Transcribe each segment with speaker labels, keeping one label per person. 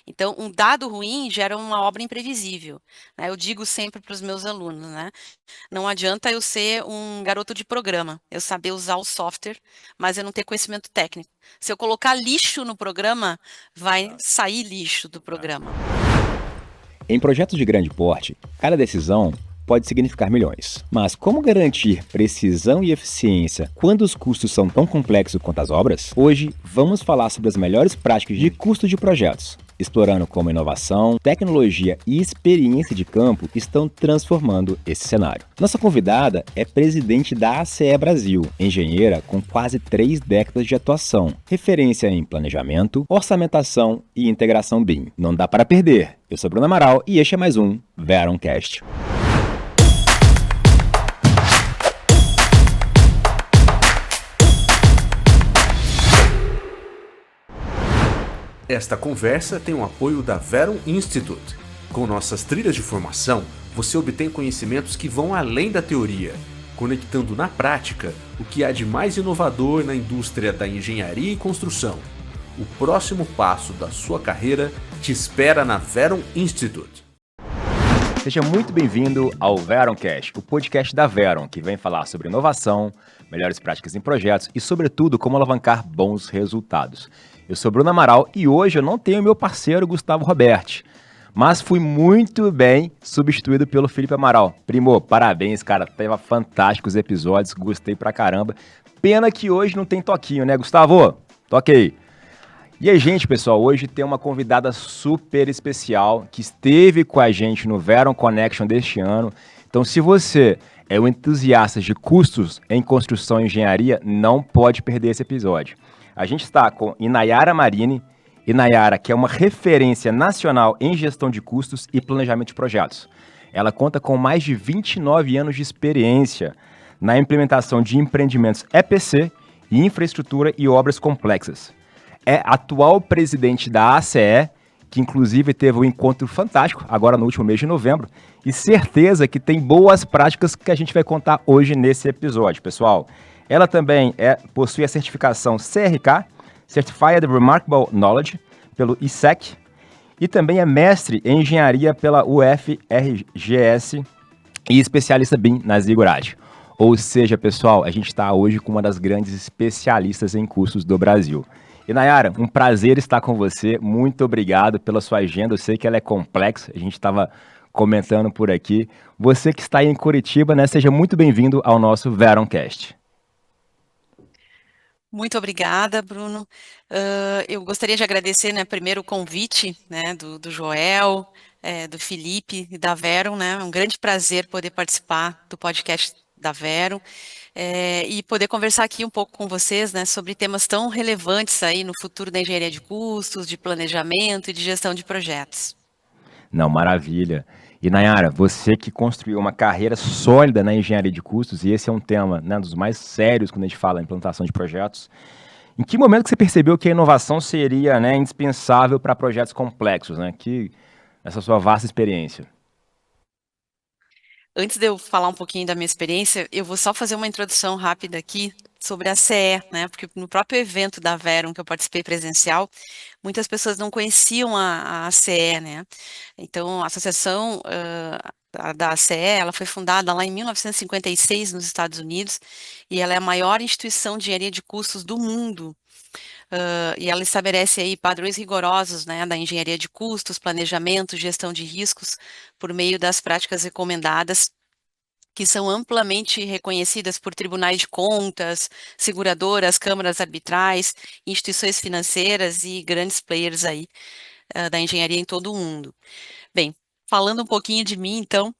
Speaker 1: Então, um dado ruim gera uma obra imprevisível, né? Eu digo sempre para os meus alunos, né? Não adianta eu ser um garoto de programa, eu saber usar o software, mas eu não ter conhecimento técnico. Se eu colocar lixo no programa, vai sair lixo do programa.
Speaker 2: Em projetos de grande porte, cada decisão pode significar milhões. Mas como garantir precisão e eficiência quando os custos são tão complexos quanto as obras? Hoje vamos falar sobre as melhores práticas de custo de projetos, explorando como inovação, tecnologia e experiência de campo estão transformando esse cenário. Nossa convidada é presidente da ACE Brasil, engenheira com quase 3 décadas de atuação, referência em planejamento, orçamentação e integração BIM. Não dá para perder. Eu sou Bruno Amaral e este é mais um Veroncast.
Speaker 3: Esta conversa tem o apoio da Verum Institute. Com nossas trilhas de formação, você obtém conhecimentos que vão além da teoria, conectando na prática o que há de mais inovador na indústria da engenharia e construção. O próximo passo da sua carreira te espera na Verum Institute.
Speaker 2: Seja muito bem-vindo ao Veroncast, o podcast da Verum, que vem falar sobre inovação, melhores práticas em projetos e, sobretudo, como alavancar bons resultados. Eu sou Bruno Amaral e hoje eu não tenho meu parceiro Gustavo Roberti, mas fui muito bem substituído pelo Felipe Amaral. Primo, parabéns, cara, teve fantásticos episódios, gostei pra caramba. Pena que hoje não tem toquinho, né, Gustavo? Toque aí. E aí, gente, pessoal, hoje tem uma convidada super especial que esteve com a gente no Verum Connection deste ano. Então, se você é um entusiasta de custos em construção e engenharia, não pode perder esse episódio. A gente está com Inayara Marini. Inayara, que é uma referência nacional em gestão de custos e planejamento de projetos. Ela conta com mais de 29 anos de experiência na implementação de empreendimentos EPC e infraestrutura e obras complexas. É atual presidente da ACE, que inclusive teve um encontro fantástico agora no último mês de novembro, e certeza que tem boas práticas que a gente vai contar hoje nesse episódio, pessoal. Ela também possui a certificação CRK, Certified Remarkable Knowledge, pelo ISEC, e também é mestre em engenharia pela UFRGS e especialista BIM na Ziggurat. Ou seja, pessoal, a gente está hoje com uma das grandes especialistas em cursos do Brasil. E Nayara, um prazer estar com você. Muito obrigado pela sua agenda. Eu sei que ela é complexa, a gente estava comentando por aqui. Você que está aí em Curitiba, né? Seja muito bem-vindo ao nosso Veroncast.
Speaker 1: Muito obrigada, Bruno. Eu gostaria de agradecer, né, primeiro o convite, né, do Joel, do Felipe e da Verum, né? É um grande prazer poder participar do podcast da Verum, e poder conversar aqui um pouco com vocês, né, sobre temas tão relevantes aí no futuro da engenharia de custos, de planejamento e de gestão de projetos.
Speaker 2: Não, maravilha. E Nayara, você que construiu uma carreira sólida na engenharia de custos, e esse é um tema, né, dos mais sérios quando a gente fala em implantação de projetos, em que momento que você percebeu que a inovação seria, né, indispensável para projetos complexos, né? Que essa sua vasta experiência.
Speaker 1: Antes de eu falar um pouquinho da minha experiência, eu vou só fazer uma introdução rápida aqui sobre a CE, né? Porque no próprio evento da Verum que eu participei presencial, muitas pessoas não conheciam a CE, né? Então, a associação da CE, ela foi fundada lá em 1956 nos Estados Unidos e ela é a maior instituição de engenharia de custos do mundo. E ela estabelece aí padrões rigorosos, né, da engenharia de custos, planejamento, gestão de riscos, por meio das práticas recomendadas que são amplamente reconhecidas por tribunais de contas, seguradoras, câmaras arbitrais, instituições financeiras e grandes players aí da engenharia em todo o mundo. Bem, falando um pouquinho de mim, então,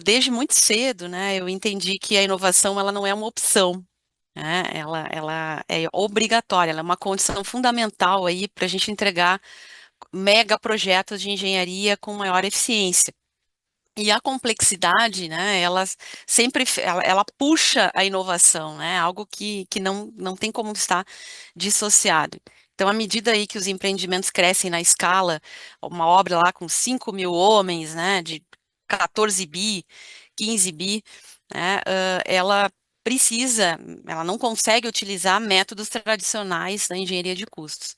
Speaker 1: desde muito cedo, né, eu entendi que a inovação ela não é uma opção, né, ela é obrigatória, ela é uma condição fundamental aí para a gente entregar mega projetos de engenharia com maior eficiência. E a complexidade, né, ela sempre, ela puxa a inovação, né, algo que não tem como estar dissociado. Então, à medida aí que os empreendimentos crescem na escala, uma obra lá com 5.000 homens, né, de 14 bi, 15 bi, né, ela ela não consegue utilizar métodos tradicionais da engenharia de custos.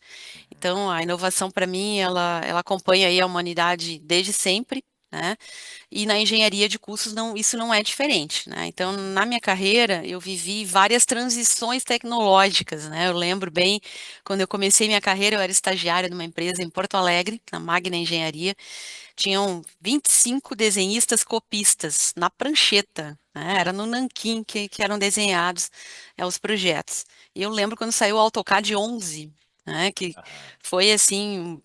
Speaker 1: Então, a inovação, para mim, ela acompanha aí a humanidade desde sempre, né? E na engenharia de custos isso não é diferente, né? Então, na minha carreira, eu vivi várias transições tecnológicas, né? Eu lembro bem, quando eu comecei minha carreira, eu era estagiária numa empresa em Porto Alegre, na Magna Engenharia, tinham 25 desenhistas copistas na prancheta, né? Era no nanquim que eram desenhados os projetos. E eu lembro quando saiu o AutoCAD 11, né? Que
Speaker 2: Aham.
Speaker 1: foi assim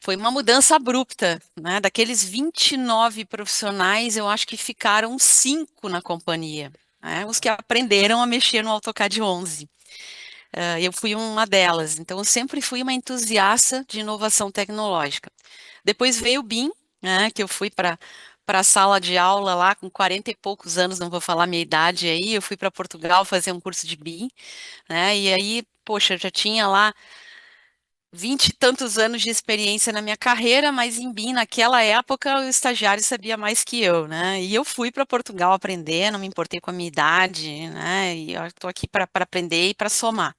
Speaker 1: foi uma mudança abrupta, né? Daqueles 29 profissionais, eu acho que ficaram 5 na companhia, né? Os que aprenderam a mexer no AutoCAD 11. Eu fui uma delas, então eu sempre fui uma entusiasta de inovação tecnológica. Depois veio o BIM, né, que eu fui para a sala de aula lá com 40 e poucos anos, não vou falar minha idade aí, eu fui para Portugal fazer um curso de BIM, né, e aí, poxa, eu já tinha lá 20 e tantos anos de experiência na minha carreira, mas em BIM, naquela época, o estagiário sabia mais que eu, né? E eu fui para Portugal aprender, não me importei com a minha idade, né? E eu estou aqui para aprender e para somar.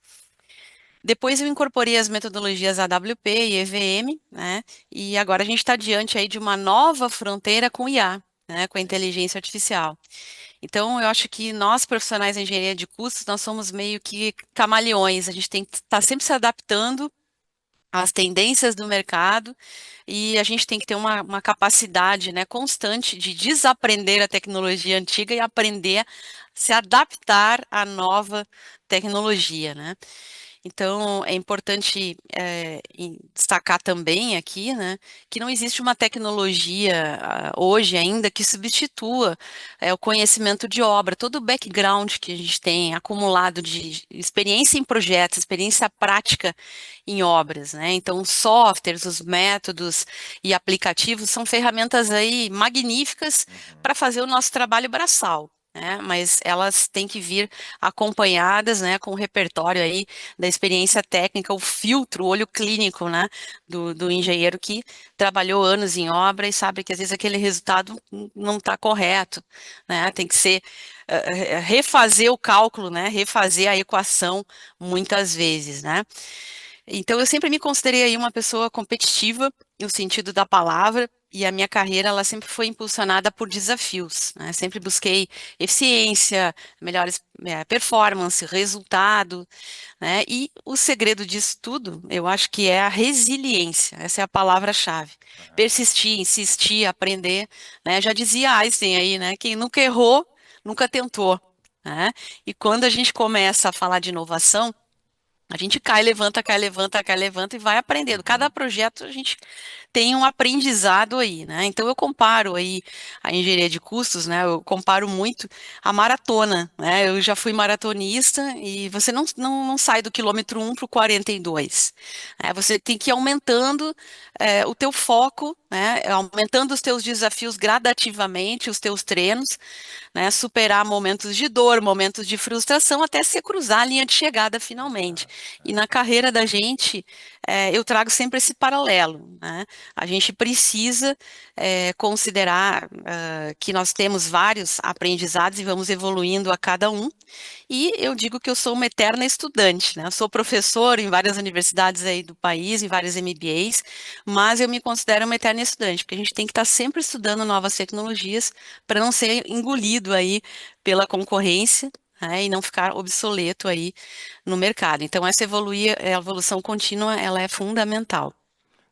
Speaker 1: Depois eu incorporei as metodologias AWP e EVM, né? E agora a gente está diante aí de uma nova fronteira com IA, né? Com a inteligência artificial. Então, eu acho que nós, profissionais de engenharia de custos, nós somos meio que camaleões. A gente tem que estar sempre se adaptando às tendências do mercado e a gente tem que ter uma capacidade, né, constante de desaprender a tecnologia antiga e aprender a se adaptar à nova tecnologia, né? Então, é importante destacar também aqui, né, que não existe uma tecnologia hoje ainda que substitua o conhecimento de obra, todo o background que a gente tem acumulado de experiência em projetos, experiência prática em obras, né? Então, os softwares, os métodos e aplicativos são ferramentas aí magníficas para fazer o nosso trabalho braçal. Né, mas elas têm que vir acompanhadas, né, com o repertório aí da experiência técnica, o filtro, o olho clínico, né, do engenheiro que trabalhou anos em obra e sabe que às vezes aquele resultado não está correto, né, tem que ser refazer o cálculo, né, refazer a equação muitas vezes, né. Então, eu sempre me considerei aí uma pessoa competitiva, no sentido da palavra, e a minha carreira, ela sempre foi impulsionada por desafios, né? Sempre busquei eficiência, melhores performance, resultado, né? E o segredo disso tudo, eu acho que é a resiliência, essa é a palavra-chave.
Speaker 2: Aham.
Speaker 1: Persistir, insistir, aprender, né? Já dizia Einstein aí, né? Quem nunca errou, nunca tentou, né? E quando a gente começa a falar de inovação, a gente cai, levanta, cai, levanta, cai, levanta e vai aprendendo. Cada
Speaker 2: Uhum.
Speaker 1: projeto a gente tem um aprendizado aí, né? Então eu comparo aí a engenharia de custos, né? Eu comparo muito a maratona, né? Eu já fui maratonista e você não sai do quilômetro 1 para o 42. Né? Você tem que ir aumentando o teu foco, né? Aumentando os teus desafios gradativamente, os teus treinos, né? Superar momentos de dor, momentos de frustração, até se cruzar a linha de chegada finalmente.
Speaker 2: Exato.
Speaker 1: E na carreira da gente, eu trago sempre esse paralelo, né? A gente precisa considerar que nós temos vários aprendizados e vamos evoluindo a cada um. E eu digo que eu sou uma eterna estudante, né? Eu sou professor em várias universidades aí do país, em vários MBAs, mas eu me considero uma eterna estudante, porque a gente tem que estar sempre estudando novas tecnologias para não ser engolido aí pela concorrência, né, e não ficar obsoleto aí no mercado. Então, a evolução contínua, ela é fundamental.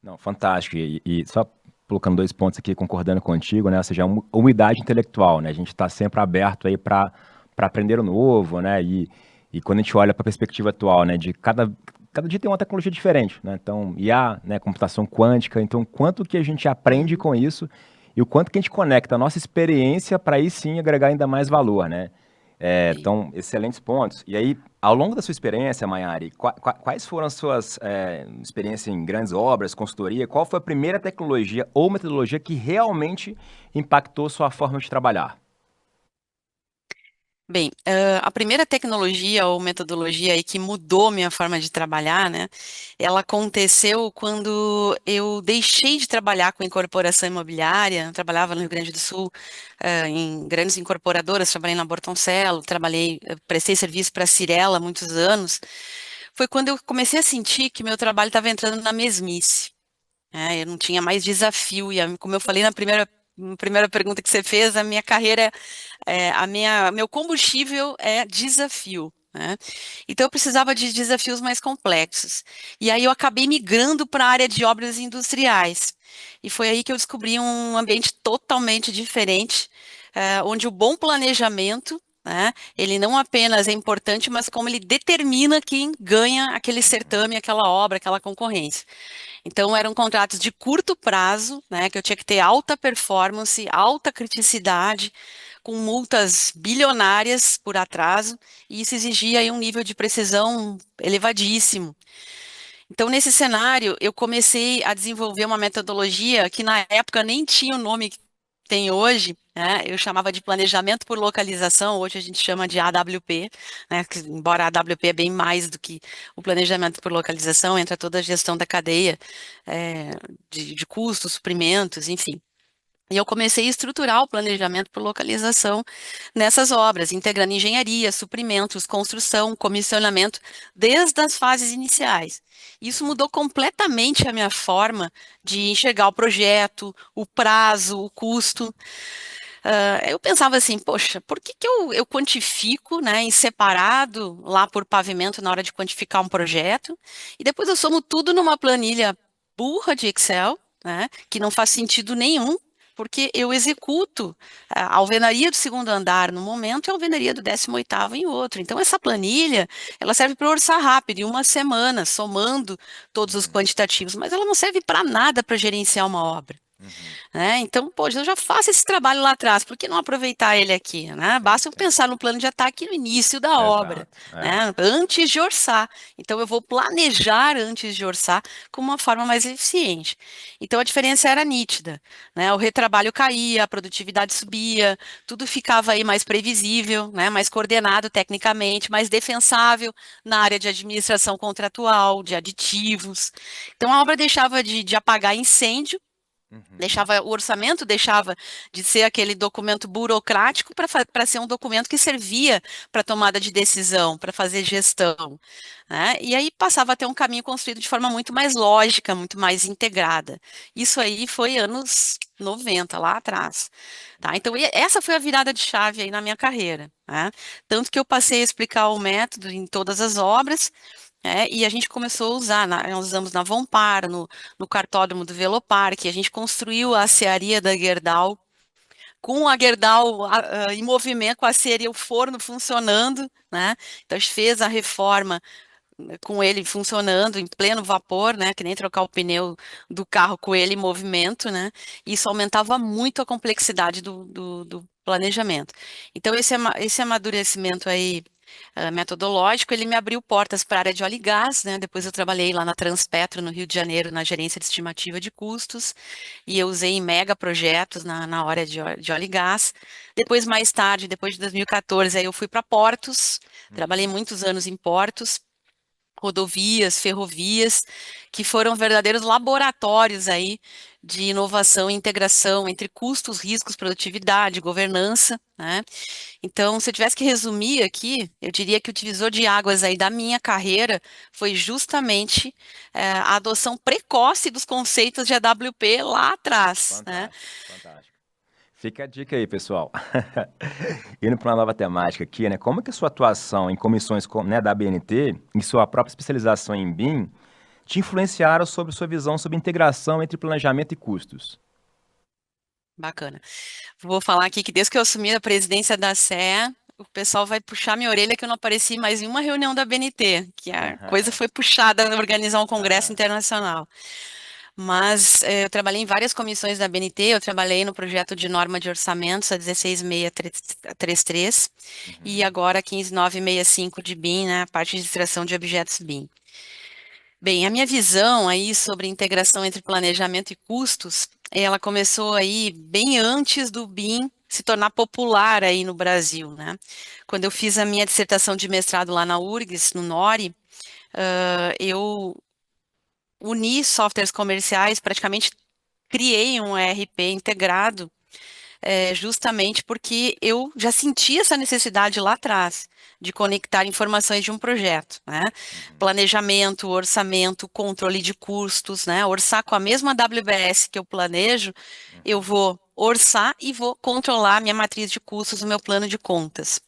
Speaker 2: Não, fantástico. E só colocando dois pontos aqui, concordando contigo, né? Ou seja, a humildade intelectual, né? A gente está sempre aberto aí para aprender o novo, né? E quando a gente olha para a perspectiva atual, né? De cada dia tem uma tecnologia diferente, né? Então, IA, né? Computação quântica. Então, quanto que a gente aprende
Speaker 1: Uhum.
Speaker 2: com isso e o quanto que a gente conecta a nossa experiência para aí sim agregar ainda mais valor, né?
Speaker 1: Sim.
Speaker 2: Então, excelentes pontos. E aí, ao longo da sua experiência, Mayari, quais foram as suas experiências em grandes obras, consultoria? Qual foi a primeira tecnologia ou metodologia que realmente impactou sua forma de trabalhar?
Speaker 1: Bem, a primeira tecnologia ou metodologia aí que mudou minha forma de trabalhar, né? Ela aconteceu quando eu deixei de trabalhar com incorporação imobiliária. Eu trabalhava no Rio Grande do Sul, em grandes incorporadoras, trabalhei na Bortoncelo, prestei serviço para a Cirela há muitos anos. Foi quando eu comecei a sentir que meu trabalho estava entrando na mesmice. Eu não tinha mais desafio, e como eu falei na primeira pergunta que você fez, a minha carreira, meu combustível é desafio, né? Então eu precisava de desafios mais complexos. E aí eu acabei migrando para a área de obras industriais. E foi aí que eu descobri um ambiente totalmente diferente, onde o bom planejamento, né, ele não apenas é importante, mas como ele determina quem ganha aquele certame, aquela obra, aquela concorrência. Então, eram contratos de curto prazo, né, que eu tinha que ter alta performance, alta criticidade, com multas bilionárias por atraso, e isso exigia aí um nível de precisão elevadíssimo. Então, nesse cenário, eu comecei a desenvolver uma metodologia que na época nem tinha o nome que tem hoje, né? Eu chamava de planejamento por localização, hoje a gente chama de AWP, né? Embora a AWP é bem mais do que o planejamento por localização, entra toda a gestão da cadeia, eh, de custos, suprimentos, enfim. E eu comecei a estruturar o planejamento por localização nessas obras, integrando engenharia, suprimentos, construção, comissionamento, desde as fases iniciais. Isso mudou completamente a minha forma de enxergar o projeto, o prazo, o custo. Eu pensava assim, poxa, por que que eu quantifico, né, em separado lá por pavimento na hora de quantificar um projeto, e depois eu somo tudo numa planilha burra de Excel, né, que não faz sentido nenhum, porque eu executo a alvenaria do segundo andar no momento e a alvenaria do 18º em outro. Então, essa planilha, ela serve para orçar rápido, em uma semana, somando todos os
Speaker 2: Uhum,
Speaker 1: quantitativos, mas ela não serve para nada para gerenciar uma obra,
Speaker 2: uhum.
Speaker 1: né? Então, poxa, eu já faço esse trabalho lá atrás, por que não aproveitar ele aqui, né?
Speaker 2: Sim,
Speaker 1: Basta eu
Speaker 2: sim.
Speaker 1: pensar no plano de ataque no início da obra,
Speaker 2: Exato. É.
Speaker 1: né? Antes de orçar. Então, eu vou planejar antes de orçar com uma forma mais eficiente. Então, a diferença era nítida, né? O retrabalho caía, a produtividade subia, tudo ficava aí mais previsível, né? Mais coordenado tecnicamente, mais defensável na área de administração contratual, de aditivos. Então, a obra deixava de apagar incêndio.
Speaker 2: Uhum.
Speaker 1: O orçamento deixava de ser aquele documento burocrático para ser um documento que servia para tomada de decisão, para fazer gestão, né? E aí passava a ter um caminho construído de forma muito mais lógica, muito mais integrada. Isso aí foi anos 90 lá atrás, tá? Então, essa foi a virada de chave aí na minha carreira, né? Tanto que eu passei a explicar o método em todas as obras, e a gente começou a usar, nós usamos na Vompar, no cartódromo do Velopark, a gente construiu a
Speaker 2: Aham.
Speaker 1: acearia da Gerdau, com a Gerdau em movimento, com a acearia, o forno funcionando, né? Então a gente fez a reforma com ele funcionando em pleno vapor, né? Que nem trocar o pneu do carro com ele em movimento, né? Isso aumentava muito a complexidade do planejamento. Então, esse amadurecimento aí metodológico, ele me abriu portas para a área de óleo e gás, né? Depois eu trabalhei lá na Transpetro, no Rio de Janeiro, na gerência de estimativa de custos, e eu usei em mega projetos na área de óleo e gás. Depois, mais tarde, depois de 2014, aí eu fui para portos, trabalhei
Speaker 2: Uhum.
Speaker 1: muitos anos em portos, rodovias, ferrovias, que foram verdadeiros laboratórios aí de inovação e integração entre custos, riscos, produtividade, governança, né? Então, se eu tivesse que resumir aqui, eu diria que o divisor de águas aí da minha carreira foi justamente a adoção precoce dos conceitos de AWP lá atrás, né?
Speaker 2: Fantástico, fantástico. Fica a dica aí, pessoal. Indo para uma nova temática aqui, né? Como que a sua atuação em comissões, né, da ABNT e sua própria especialização em BIM te influenciaram sobre sua visão sobre integração entre planejamento e custos?
Speaker 1: Bacana. Vou falar aqui que desde que eu assumi a presidência da SE, o pessoal vai puxar minha orelha que eu não apareci mais em uma reunião da BNT, que a coisa foi puxada a organizar um congresso
Speaker 2: Aham.
Speaker 1: internacional. Mas eu trabalhei em várias comissões da BNT, eu trabalhei no projeto de norma de orçamentos, a 16633, e
Speaker 2: Uhum.
Speaker 1: agora a 15965 de BIM, né, a parte de extração de objetos BIM. Bem, a minha visão aí sobre integração entre planejamento e custos, ela começou aí bem antes do BIM se tornar popular aí no Brasil, né? Quando eu fiz a minha dissertação de mestrado lá na URGS, no NORI, eu uni softwares comerciais, praticamente criei um ERP integrado, justamente porque eu já sentia essa necessidade lá atrás de conectar informações de um projeto, né? Planejamento, orçamento, controle de custos, né? Orçar com a mesma WBS que eu planejo, eu vou orçar e vou controlar a minha matriz de custos, o meu plano de contas.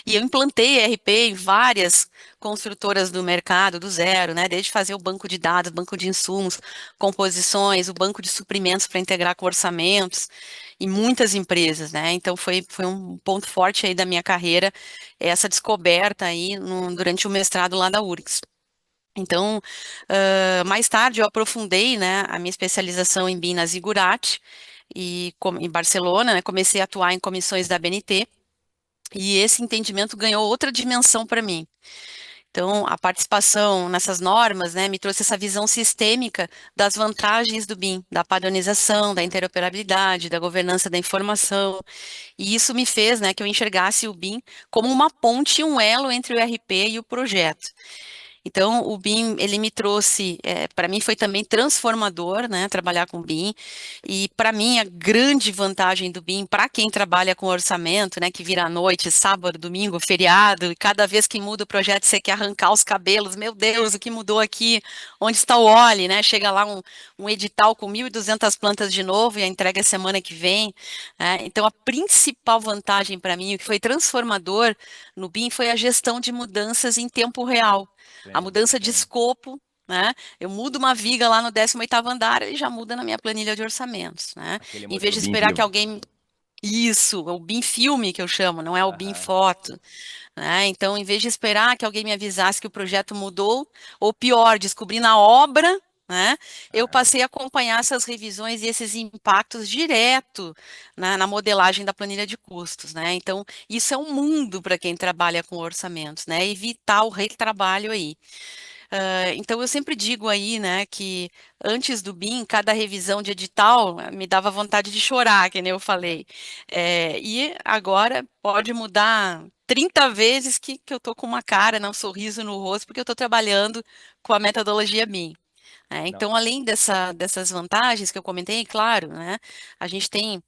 Speaker 1: E eu implantei ERP em várias construtoras do mercado, do zero, né? Desde fazer o banco de dados, banco de insumos, composições, o banco de suprimentos para integrar com orçamentos, em muitas empresas, né? Então foi um ponto forte aí da minha carreira, essa descoberta aí durante o mestrado lá da URGS. Então, mais tarde eu aprofundei, né, a minha especialização em BIM na Zigurate, em Barcelona, né? Comecei a atuar em comissões da BNT, e esse entendimento ganhou outra dimensão para mim. Então, a participação nessas normas, né, me trouxe essa visão sistêmica das vantagens do BIM, da padronização, da interoperabilidade, da governança da informação. E isso me fez, né, que eu enxergasse o BIM como uma ponte, um elo entre o RP e o projeto. Então, o BIM, ele me trouxe, para mim foi também transformador, né, trabalhar com BIM, e para mim a grande vantagem do BIM, para quem trabalha com orçamento, né, que vira à noite, sábado, domingo, feriado, e cada vez que muda o projeto você quer arrancar os cabelos, meu Deus, o que mudou aqui? Onde está o óleo, né? Chega lá um edital com 1.200 plantas de novo e a entrega é semana que vem, né? Então, a principal vantagem para mim, o que foi transformador no BIM, foi a gestão de mudanças em tempo real. A
Speaker 2: Sim,
Speaker 1: mudança de
Speaker 2: sim.
Speaker 1: escopo, né? Eu mudo uma viga lá no 18º andar, ele já muda na minha planilha de orçamentos, né?
Speaker 2: Aquele
Speaker 1: Em vez
Speaker 2: modelo
Speaker 1: de
Speaker 2: BIM
Speaker 1: esperar que
Speaker 2: vivo.
Speaker 1: alguém... Isso, o BIM filme que eu chamo, não é o BIM
Speaker 2: Aham.
Speaker 1: foto, né? Então, em vez de esperar que alguém me avisasse que o projeto mudou, ou pior, descobrir na obra, né? Eu
Speaker 2: Aham.
Speaker 1: passei a acompanhar essas revisões e esses impactos direto na modelagem da planilha de custos, né? Então, isso é um mundo para quem trabalha com orçamentos, né? Evitar o retrabalho aí. Então, eu sempre digo aí, né, que antes do BIM, cada revisão de edital me dava vontade de chorar, que nem eu falei. E agora pode mudar 30 vezes que eu tô com uma cara, né, um sorriso no rosto, porque eu estou trabalhando com a metodologia BIM.
Speaker 2: Não.
Speaker 1: Então, além dessas vantagens que eu comentei, claro, né, a gente tem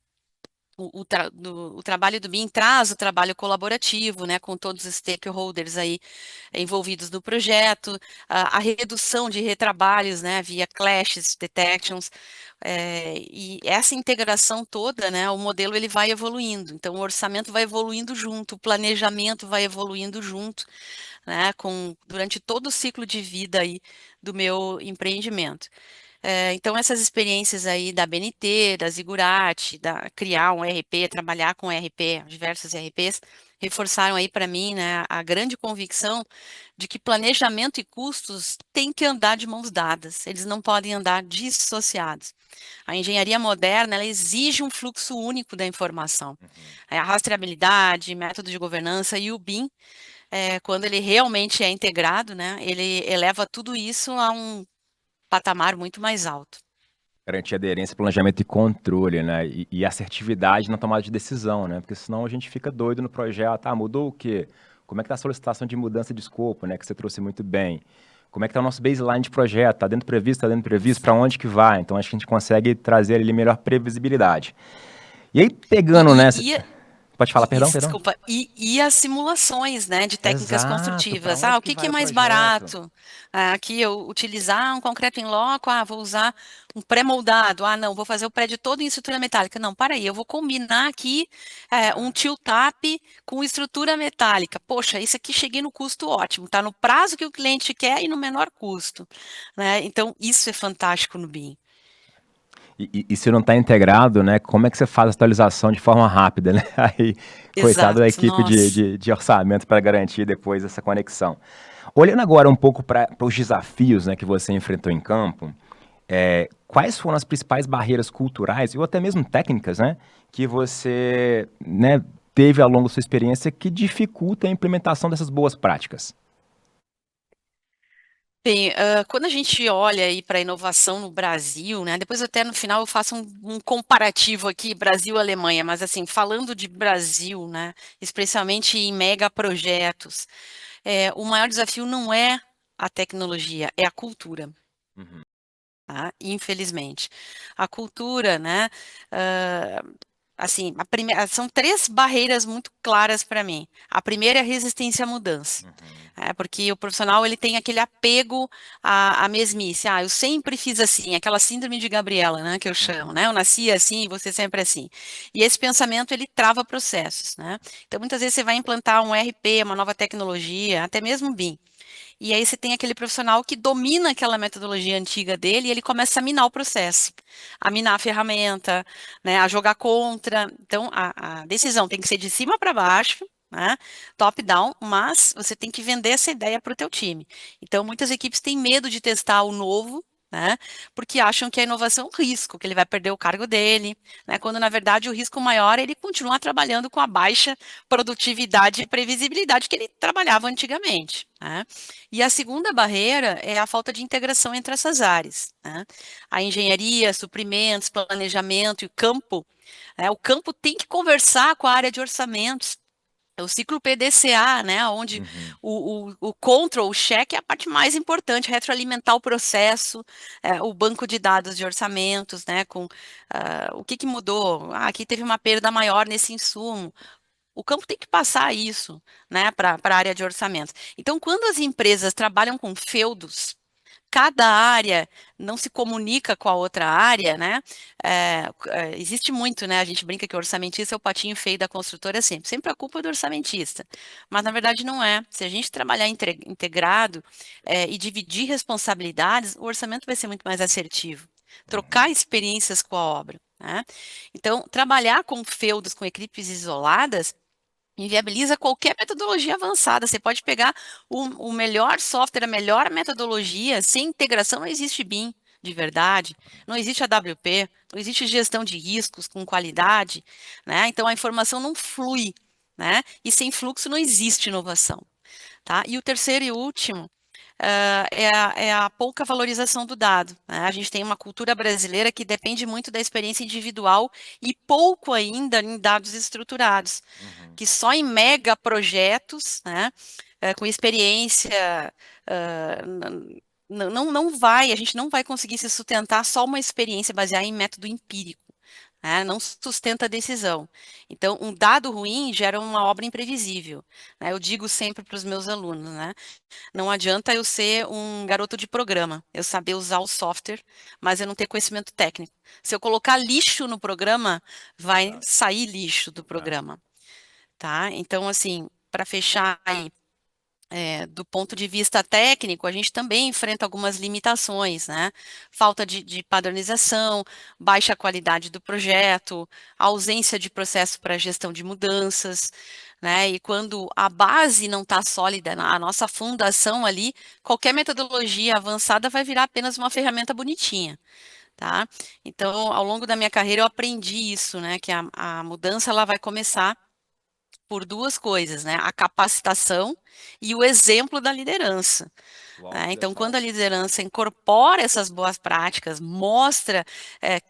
Speaker 1: o trabalho do BIM traz o trabalho colaborativo, né, com todos os stakeholders aí envolvidos no projeto, a redução de retrabalhos, né, via clashes, detections, e essa integração toda, né, o modelo ele vai evoluindo, então o orçamento vai evoluindo junto, o planejamento vai evoluindo junto, né, durante todo o ciclo de vida aí do meu empreendimento. Então, essas experiências aí da BNT, da Zigurate, criar um RP, trabalhar com RP, diversos RPs, reforçaram aí para mim, né, a grande convicção de que planejamento e custos têm que andar de mãos dadas, eles não podem andar dissociados. A engenharia moderna, ela exige um fluxo único da informação.
Speaker 2: Uhum.
Speaker 1: A rastreabilidade, método de governança e o BIM, quando ele realmente é integrado, né, ele eleva tudo isso a um patamar muito mais alto.
Speaker 2: Garantir aderência, planejamento e controle, né? E assertividade na tomada de decisão, né? Porque senão a gente fica doido no projeto. Ah, mudou o quê? Como é que está a solicitação de mudança de escopo, né? Que você trouxe muito bem. Como é que está o nosso baseline de projeto? Está dentro previsto, está dentro previsto? Para onde que vai? Então, acho que a gente consegue trazer ali melhor previsibilidade. E aí, pegando
Speaker 1: E,
Speaker 2: nessa...
Speaker 1: e,
Speaker 2: Pode falar, perdão,
Speaker 1: Isso,
Speaker 2: perdão?
Speaker 1: desculpa. E as simulações, né, de técnicas
Speaker 2: Exato. Para
Speaker 1: construtivas. Ah,
Speaker 2: onde
Speaker 1: o
Speaker 2: que
Speaker 1: que
Speaker 2: vai
Speaker 1: é
Speaker 2: o
Speaker 1: mais
Speaker 2: projeto?
Speaker 1: barato? Aqui eu utilizar um concreto em loco, vou usar um pré-moldado. Ah, não, vou fazer o prédio todo em estrutura metálica. Não, para aí, eu vou combinar aqui um tilt-up com estrutura metálica. Poxa, isso aqui cheguei no custo ótimo, tá no prazo que o cliente quer e no menor custo, né? Então, isso é fantástico no BIM.
Speaker 2: E se não está integrado, né? Como é que você faz a atualização de forma rápida, né? Aí, coitado da
Speaker 1: Exato,
Speaker 2: equipe de,
Speaker 1: nossa.
Speaker 2: de, de orçamento para garantir depois essa conexão. Olhando agora um pouco para os desafios, né, que você enfrentou em campo, quais foram as principais barreiras culturais ou até mesmo técnicas, né, que você, né, teve ao longo da sua experiência que dificultam a implementação dessas boas práticas?
Speaker 1: Bem, quando a gente olha aí para a inovação no Brasil, né? Depois até no final eu faço um comparativo aqui, Brasil e Alemanha, mas assim, falando de Brasil, né? Especialmente em megaprojetos, o maior desafio não é a tecnologia, é a cultura.
Speaker 2: Uhum.
Speaker 1: Tá? Infelizmente. A cultura, né? Assim, são três barreiras muito claras para mim. A primeira é a resistência à mudança.
Speaker 2: Uhum.
Speaker 1: Porque o profissional ele tem aquele apego à mesmice. Eu sempre fiz assim, aquela síndrome de Gabriela, né, que eu chamo,
Speaker 2: Uhum.
Speaker 1: né? Eu nasci assim, você sempre assim. E esse pensamento ele trava processos, né? Então muitas vezes você vai implantar um RP, uma nova tecnologia, até mesmo BIM. E aí você tem aquele profissional que domina aquela metodologia antiga dele e ele começa a minar o processo, a minar a ferramenta, né, a jogar contra. Então, a decisão tem que ser de cima para baixo, né, top-down, mas você tem que vender essa ideia para o teu time. Então, muitas equipes têm medo de testar o novo, né, porque acham que a inovação é um risco, que ele vai perder o cargo dele, né, quando na verdade o risco maior é ele continuar trabalhando com a baixa produtividade e previsibilidade que ele trabalhava antigamente, né. E a segunda barreira é a falta de integração entre essas áreas, né? A engenharia, suprimentos, planejamento e o campo tem que conversar com a área de orçamentos. É o ciclo PDCA, né, onde
Speaker 2: Uhum.
Speaker 1: o control, o check é a parte mais importante, retroalimentar o processo, o banco de dados de orçamentos, né, com o que que mudou? Aqui teve uma perda maior nesse insumo. O campo tem que passar isso, né, para a área de orçamentos. Então, quando as empresas trabalham com feudos, cada área não se comunica com a outra área, né? Existe muito, né? A gente brinca que o orçamentista é o patinho feio da construtora sempre. Sempre a culpa é do orçamentista. Mas na verdade não é. Se a gente trabalhar integrado, e dividir responsabilidades, o orçamento vai ser muito mais assertivo. Trocar
Speaker 2: Uhum.
Speaker 1: experiências com a obra, né? Então, trabalhar com feudos, com equipes isoladas, inviabiliza qualquer metodologia avançada. Você pode pegar o melhor software, a melhor metodologia, sem integração não existe BIM de verdade, não existe AWP, não existe gestão de riscos com qualidade, né? Então a informação não flui, né? E sem fluxo não existe inovação, tá? E o terceiro e último é a pouca valorização do dado, né? A gente tem uma cultura brasileira que depende muito da experiência individual e pouco ainda em dados estruturados,
Speaker 2: Uhum.
Speaker 1: que só em mega projetos, né, com experiência, a gente não vai conseguir se sustentar só uma experiência baseada em método empírico, né, não sustenta a decisão. Então, um dado ruim gera uma obra imprevisível, né? Eu digo sempre para os meus alunos, né? Não adianta eu ser um garoto de programa, eu saber usar o software, mas eu não ter conhecimento técnico. Se eu colocar lixo no programa, vai
Speaker 2: Exato.
Speaker 1: sair lixo do
Speaker 2: É.
Speaker 1: programa, tá? Então, assim, para fechar aí, do ponto de vista técnico, a gente também enfrenta algumas limitações, né? Falta de padronização, baixa qualidade do projeto, ausência de processo para gestão de mudanças, né? E quando a base não está sólida, a nossa fundação ali, qualquer metodologia avançada vai virar apenas uma ferramenta bonitinha, tá? Então, ao longo da minha carreira, eu aprendi isso, né? Que a mudança ela vai começar por duas coisas, né? A capacitação e o exemplo da liderança,
Speaker 2: Uau,
Speaker 1: né?
Speaker 2: que
Speaker 1: Então, quando
Speaker 2: legal.
Speaker 1: a liderança incorpora essas boas práticas, mostra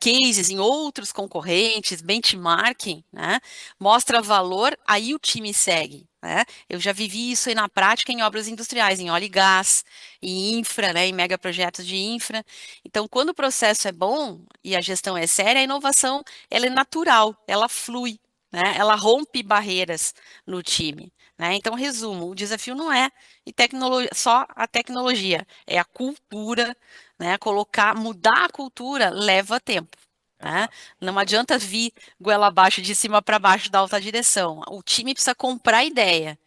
Speaker 1: cases em outros concorrentes, benchmarking, né? Mostra valor, aí o time segue, né? Eu já vivi isso aí na prática em obras industriais, em óleo e gás, em infra, né? Em megaprojetos de infra. Então, quando o processo é bom e a gestão é séria, a inovação ela é natural, ela flui, né? Ela rompe barreiras no time, né? Então, resumo, o desafio não é só a tecnologia, é a cultura, né? Mudar a cultura leva tempo, né?
Speaker 2: Exato.
Speaker 1: Não adianta vir goela abaixo, de cima para baixo da alta direção. O time precisa comprar a ideia,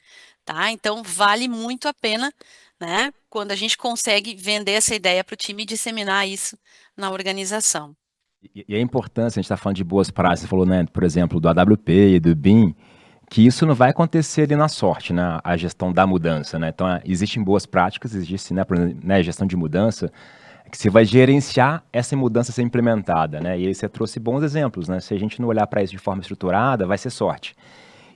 Speaker 1: tá? Então, vale muito a pena, né? Quando a gente consegue vender essa ideia para o time e disseminar isso na organização.
Speaker 2: E a importância, a gente está falando de boas práticas, você falou, né, por exemplo, do AWP e do BIM, que isso não vai acontecer ali na sorte, né, a gestão da mudança, né? Então, existem boas práticas, existe, né, por exemplo, né, gestão de mudança, que você vai gerenciar essa mudança ser implementada, né? E aí você trouxe bons exemplos, né? Se a gente não olhar para isso de forma estruturada, vai ser sorte.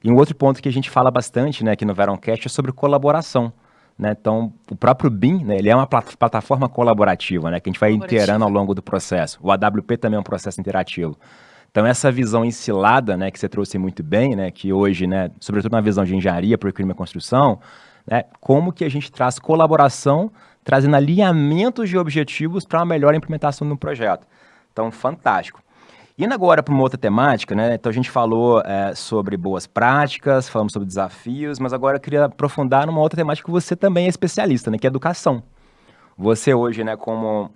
Speaker 2: E um outro ponto que a gente fala bastante, né, aqui no Veroncast é sobre colaboração, né? Então, o próprio BIM, né, ele é uma plataforma colaborativa, né, que a gente vai interando ao longo do processo. O AWP também é um processo interativo. Então, essa visão encilada, né, que você trouxe muito bem, né, que hoje, né, sobretudo na visão de engenharia, procurement e construção, né, como que a gente traz colaboração, trazendo alinhamentos de objetivos para uma melhor implementação no projeto. Então, fantástico. Indo agora para uma outra temática, né? Então a gente falou sobre boas práticas, falamos sobre desafios, mas agora eu queria aprofundar numa outra temática que você também é especialista, né? Que é educação. Você hoje, né, como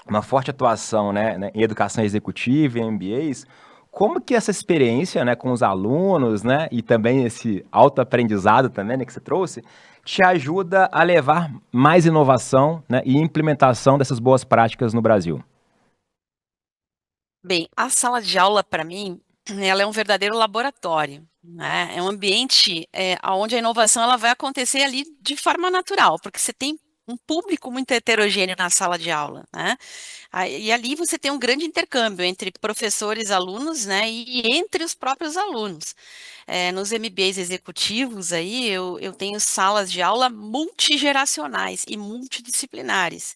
Speaker 2: uma forte atuação, né, em educação executiva e MBAs, como que essa experiência, né, com os alunos, né, e também esse autoaprendizado também, né, que você trouxe, te ajuda a levar mais inovação, né, e implementação dessas boas práticas no Brasil?
Speaker 1: Bem, a sala de aula, para mim, ela é um verdadeiro laboratório, né? É um ambiente onde a inovação ela vai acontecer ali de forma natural, porque você tem um público muito heterogêneo na sala de aula, né? E ali você tem um grande intercâmbio entre professores e alunos, né? E entre os próprios alunos. Nos MBAs executivos aí, eu tenho salas de aula multigeracionais e multidisciplinares,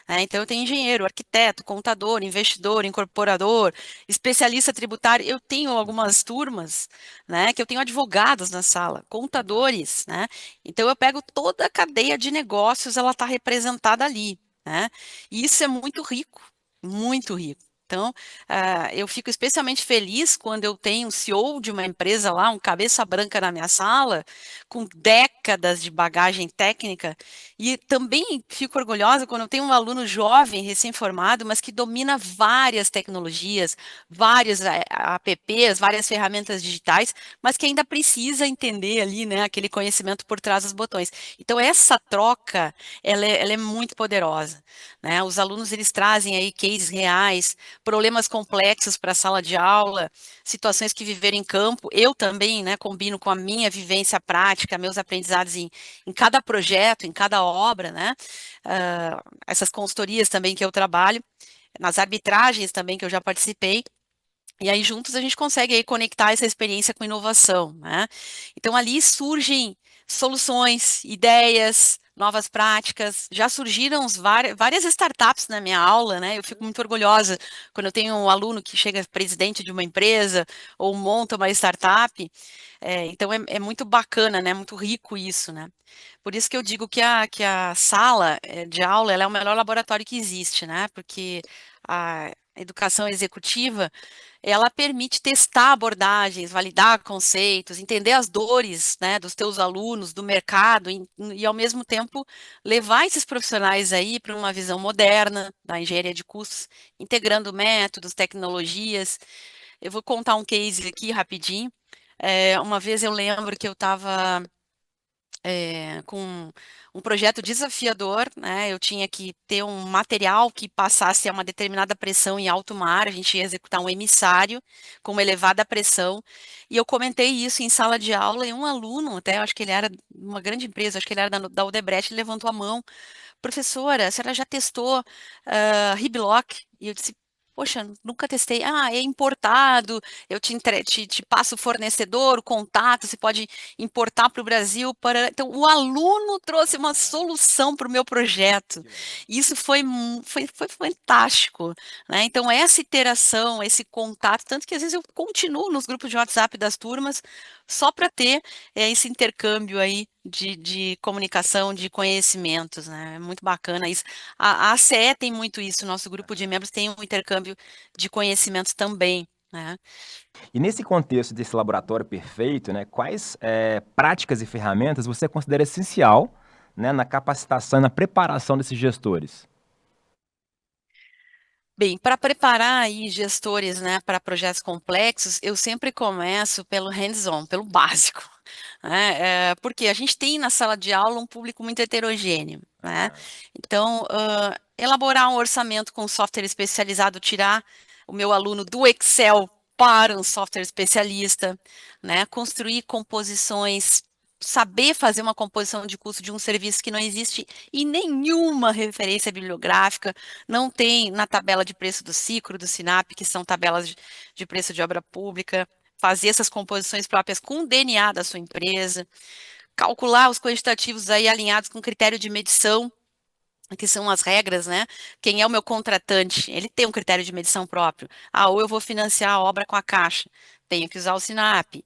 Speaker 1: né? Então, eu tenho engenheiro, arquiteto, contador, investidor, incorporador, especialista tributário. Eu tenho algumas turmas, né, que eu tenho advogados na sala, contadores, né? Então, eu pego toda a cadeia de negócios, ela está representada ali, né? E isso é muito rico, muito rico. Então, eu fico especialmente feliz quando eu tenho um CEO de uma empresa lá, um cabeça branca na minha sala, com décadas de bagagem técnica, e também fico orgulhosa quando eu tenho um aluno jovem, recém-formado, mas que domina várias tecnologias, vários apps, várias ferramentas digitais, mas que ainda precisa entender ali, né, aquele conhecimento por trás dos botões. Então, essa troca, ela é muito poderosa, né? Os alunos, eles trazem aí cases reais, problemas complexos para a sala de aula, situações que viveram em campo. Eu também, né, combino com a minha vivência prática, meus aprendizados em cada projeto, em cada obra, né? Essas consultorias também que eu trabalho, nas arbitragens também que eu já participei. E aí, juntos, a gente consegue aí conectar essa experiência com inovação, né? Então, ali surgem soluções, ideias, novas práticas. Já surgiram várias startups na minha aula, né? Eu fico muito orgulhosa quando eu tenho um aluno que chega presidente de uma empresa ou monta uma startup. Então, é muito bacana, né? Muito rico isso, né? Por isso que eu digo que a sala de aula ela é o melhor laboratório que existe, né? Porque a educação executiva ela permite testar abordagens, validar conceitos, entender as dores, né, dos teus alunos, do mercado, e ao mesmo tempo levar esses profissionais aí para uma visão moderna da engenharia de custos, integrando métodos, tecnologias. Eu vou contar um case aqui rapidinho. Uma vez eu lembro que eu estava com um projeto desafiador, né? Eu tinha que ter um material que passasse a uma determinada pressão em alto mar, a gente ia executar um emissário com uma elevada pressão, e eu comentei isso em sala de aula, e um aluno, até eu acho que ele era de uma grande empresa, acho que ele era da Odebrecht, ele levantou a mão: professora, a senhora já testou Riblock? E eu disse, poxa, nunca testei. Ah, é importado, eu te passo o fornecedor, o contato, você pode importar para o Brasil. Então, o aluno trouxe uma solução para o meu projeto. Isso foi fantástico, né? Então, essa interação, esse contato, tanto que às vezes eu continuo nos grupos de WhatsApp das turmas, só para ter esse intercâmbio aí de comunicação, de conhecimentos, né? É muito bacana isso. A ACE tem muito isso, nosso grupo de membros tem um intercâmbio de conhecimentos também, né?
Speaker 2: E nesse contexto desse laboratório perfeito, né, quais práticas e ferramentas você considera essencial, né, na capacitação e na preparação desses gestores?
Speaker 1: Bem, para preparar aí gestores, né, para projetos complexos, eu sempre começo pelo hands-on, pelo básico, né? Porque a gente tem na sala de aula um público muito heterogêneo, né? Então, elaborar um orçamento com software especializado, tirar o meu aluno do Excel para um software especialista, né? Construir composições, saber fazer uma composição de custo de um serviço que não existe em nenhuma referência bibliográfica, não tem na tabela de preço do Cicro, do Sinap, que são tabelas de preço de obra pública, fazer essas composições próprias com o DNA da sua empresa, calcular os quantitativos aí alinhados com critério de medição, que são as regras, né? Quem é o meu contratante? Ele tem um critério de medição próprio. Ou eu vou financiar a obra com a Caixa, tenho que usar o SINAP,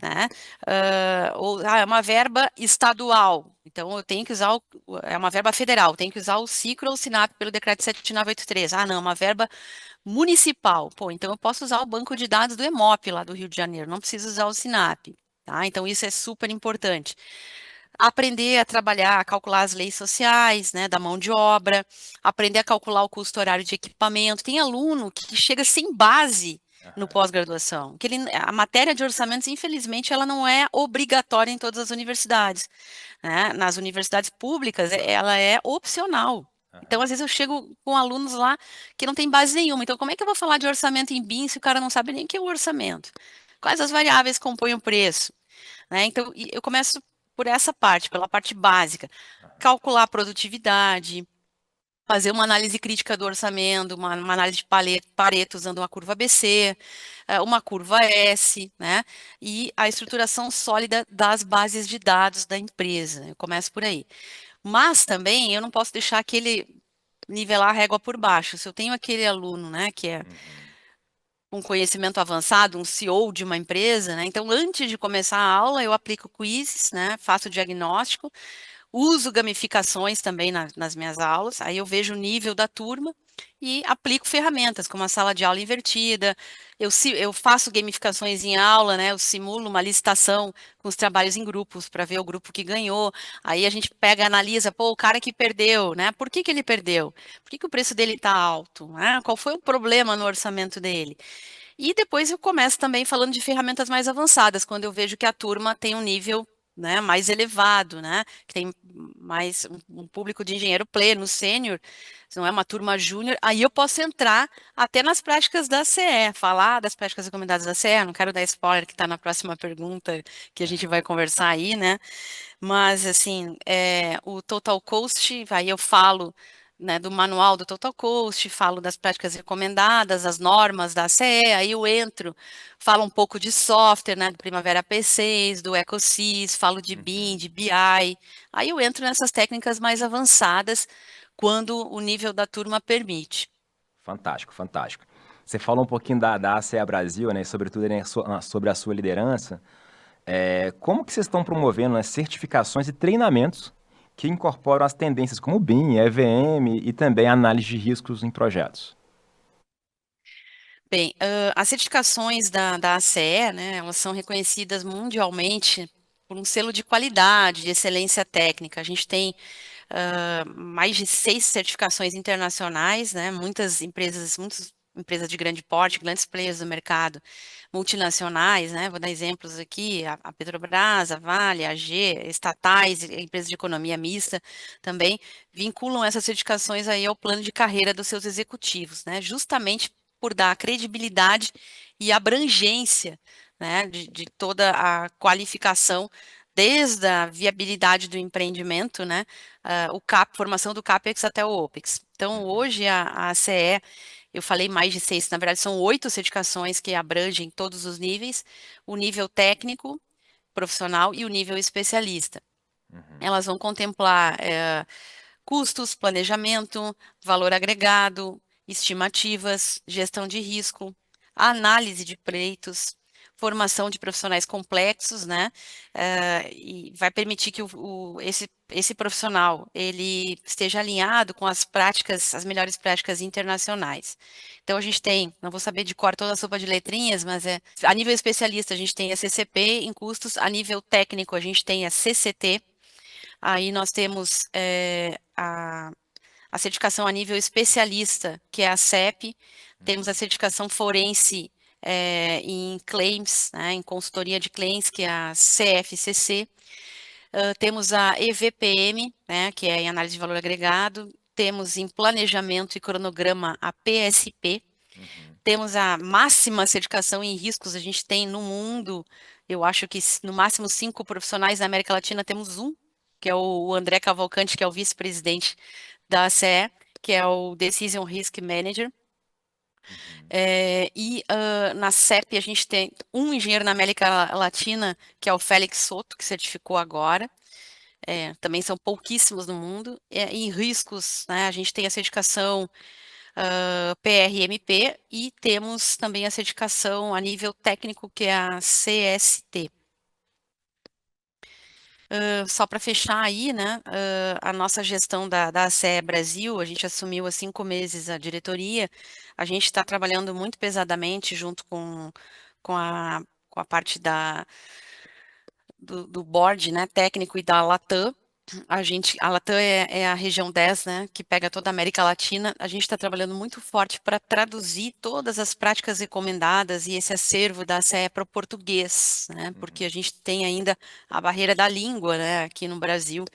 Speaker 1: né? É uma verba estadual, então eu tenho que usar é uma verba federal, tenho que usar o SICRO ou o SINAP pelo decreto 7983. Não, uma verba municipal. Pô, então eu posso usar o banco de dados do EMOP lá do Rio de Janeiro, não preciso usar o SINAP, tá? Então isso é super importante. Aprender a trabalhar, a calcular as leis sociais, né, da mão de obra, aprender a calcular o custo horário de equipamento. Tem aluno que chega sem base no pós-graduação, que a matéria de orçamentos, infelizmente, ela não é obrigatória em todas as universidades, né? Nas universidades públicas, ela é opcional. Então, às vezes, eu chego com alunos lá que não tem base nenhuma. Então, como é que eu vou falar de orçamento em BIM se o cara não sabe nem o que é o orçamento? Quais as variáveis que compõem o preço? Né? Então, eu começo por essa parte, pela parte básica. Calcular a produtividade, fazer uma análise crítica do orçamento, uma análise de Pareto usando uma curva ABC, uma curva S, né? E a estruturação sólida das bases de dados da empresa. Eu começo por aí. Mas também eu não posso deixar aquele nivelar a régua por baixo. Se eu tenho aquele aluno, né, que é um conhecimento avançado, um CEO de uma empresa, né? Então, antes de começar a aula, eu aplico quizzes, né? Faço o diagnóstico, uso gamificações também nas minhas aulas, aí eu vejo o nível da turma e aplico ferramentas, como a sala de aula invertida, eu faço gamificações em aula, né? Eu simulo uma licitação com os trabalhos em grupos para ver o grupo que ganhou. Aí a gente pega, analisa, pô, o cara que perdeu, né? Por que que ele perdeu? Por que que o preço dele está alto? Né? Qual foi o problema no orçamento dele? E depois eu começo também falando de ferramentas mais avançadas, quando eu vejo que a turma tem um nível, né, mais elevado, né, que tem mais um público de engenheiro pleno, sênior, se não é uma turma júnior, aí eu posso entrar até nas práticas da CE, falar das práticas recomendadas da CE, não quero dar spoiler que está na próxima pergunta que a gente vai conversar aí, né, mas, assim, o Total Cost, aí eu falo, né, do manual do Total Cost, falo das práticas recomendadas, as normas da CE, aí eu entro, falo um pouco de software, né, do Primavera P6, do EcoSys, falo de BIM, de BI, aí eu entro nessas técnicas mais avançadas, quando o nível da turma permite.
Speaker 2: Fantástico, fantástico. Você falou um pouquinho da ACEA Brasil, né, sobretudo né, sobre a sua liderança. Como que vocês estão promovendo as certificações e treinamentos que incorporam as tendências como BIM, EVM e também análise de riscos em projetos?
Speaker 1: Bem, as certificações da ACE, né, elas são reconhecidas mundialmente por um selo de qualidade, de excelência técnica. A gente tem mais de 6 certificações internacionais, né, muitas empresas de grande porte, grandes players do mercado, multinacionais, né, vou dar exemplos aqui, a Petrobras, a Vale, a AG, estatais, empresas de economia mista também vinculam essas certificações aí ao plano de carreira dos seus executivos, né, justamente por dar credibilidade e abrangência, né, de toda a qualificação, desde a viabilidade do empreendimento, né, formação do CAPEX até o OPEX. Então, hoje a CE, eu falei mais de 6, na verdade são 8 certificações que abrangem todos os níveis, o nível técnico, profissional e o nível especialista. Elas vão contemplar custos, planejamento, valor agregado, estimativas, gestão de risco, análise de pleitos, formação de profissionais complexos, né? E vai permitir que esse profissional ele esteja alinhado com as melhores práticas internacionais. Então a gente tem, não vou saber de cor toda a sopa de letrinhas, mas a nível especialista a gente tem a CCP em custos, a nível técnico a gente tem a CCT. Aí nós temos a certificação a nível especialista, que é a CEP, temos a certificação forense em claims, né, em consultoria de claims, que é a CFCC, temos a EVPM, né, que é em análise de valor agregado, temos em planejamento e cronograma a PSP, temos a máxima certificação em riscos, a gente tem no mundo, eu acho que no máximo 5 profissionais na América Latina, temos um, que é o André Cavalcante, que é o vice-presidente da ACE, que é o Decision Risk Manager.
Speaker 2: Uhum.
Speaker 1: Na CEP a gente tem um engenheiro na América Latina, que é o Félix Soto, que certificou agora. Também são pouquíssimos no mundo. E riscos, né? A gente tem a certificação PRMP e temos também a certificação a nível técnico, que é a CST. Só para fechar aí, né, a nossa gestão da ACE Brasil, a gente assumiu há 5 meses a diretoria, a gente está trabalhando muito pesadamente junto com a, com a parte do board, né, técnico e da Latam. A Latam é a região 10, né, que pega toda a América Latina. A gente está trabalhando muito forte para traduzir todas as práticas recomendadas e esse acervo da CE para o português, né, porque a gente tem ainda a barreira da língua, né, aqui no Brasil,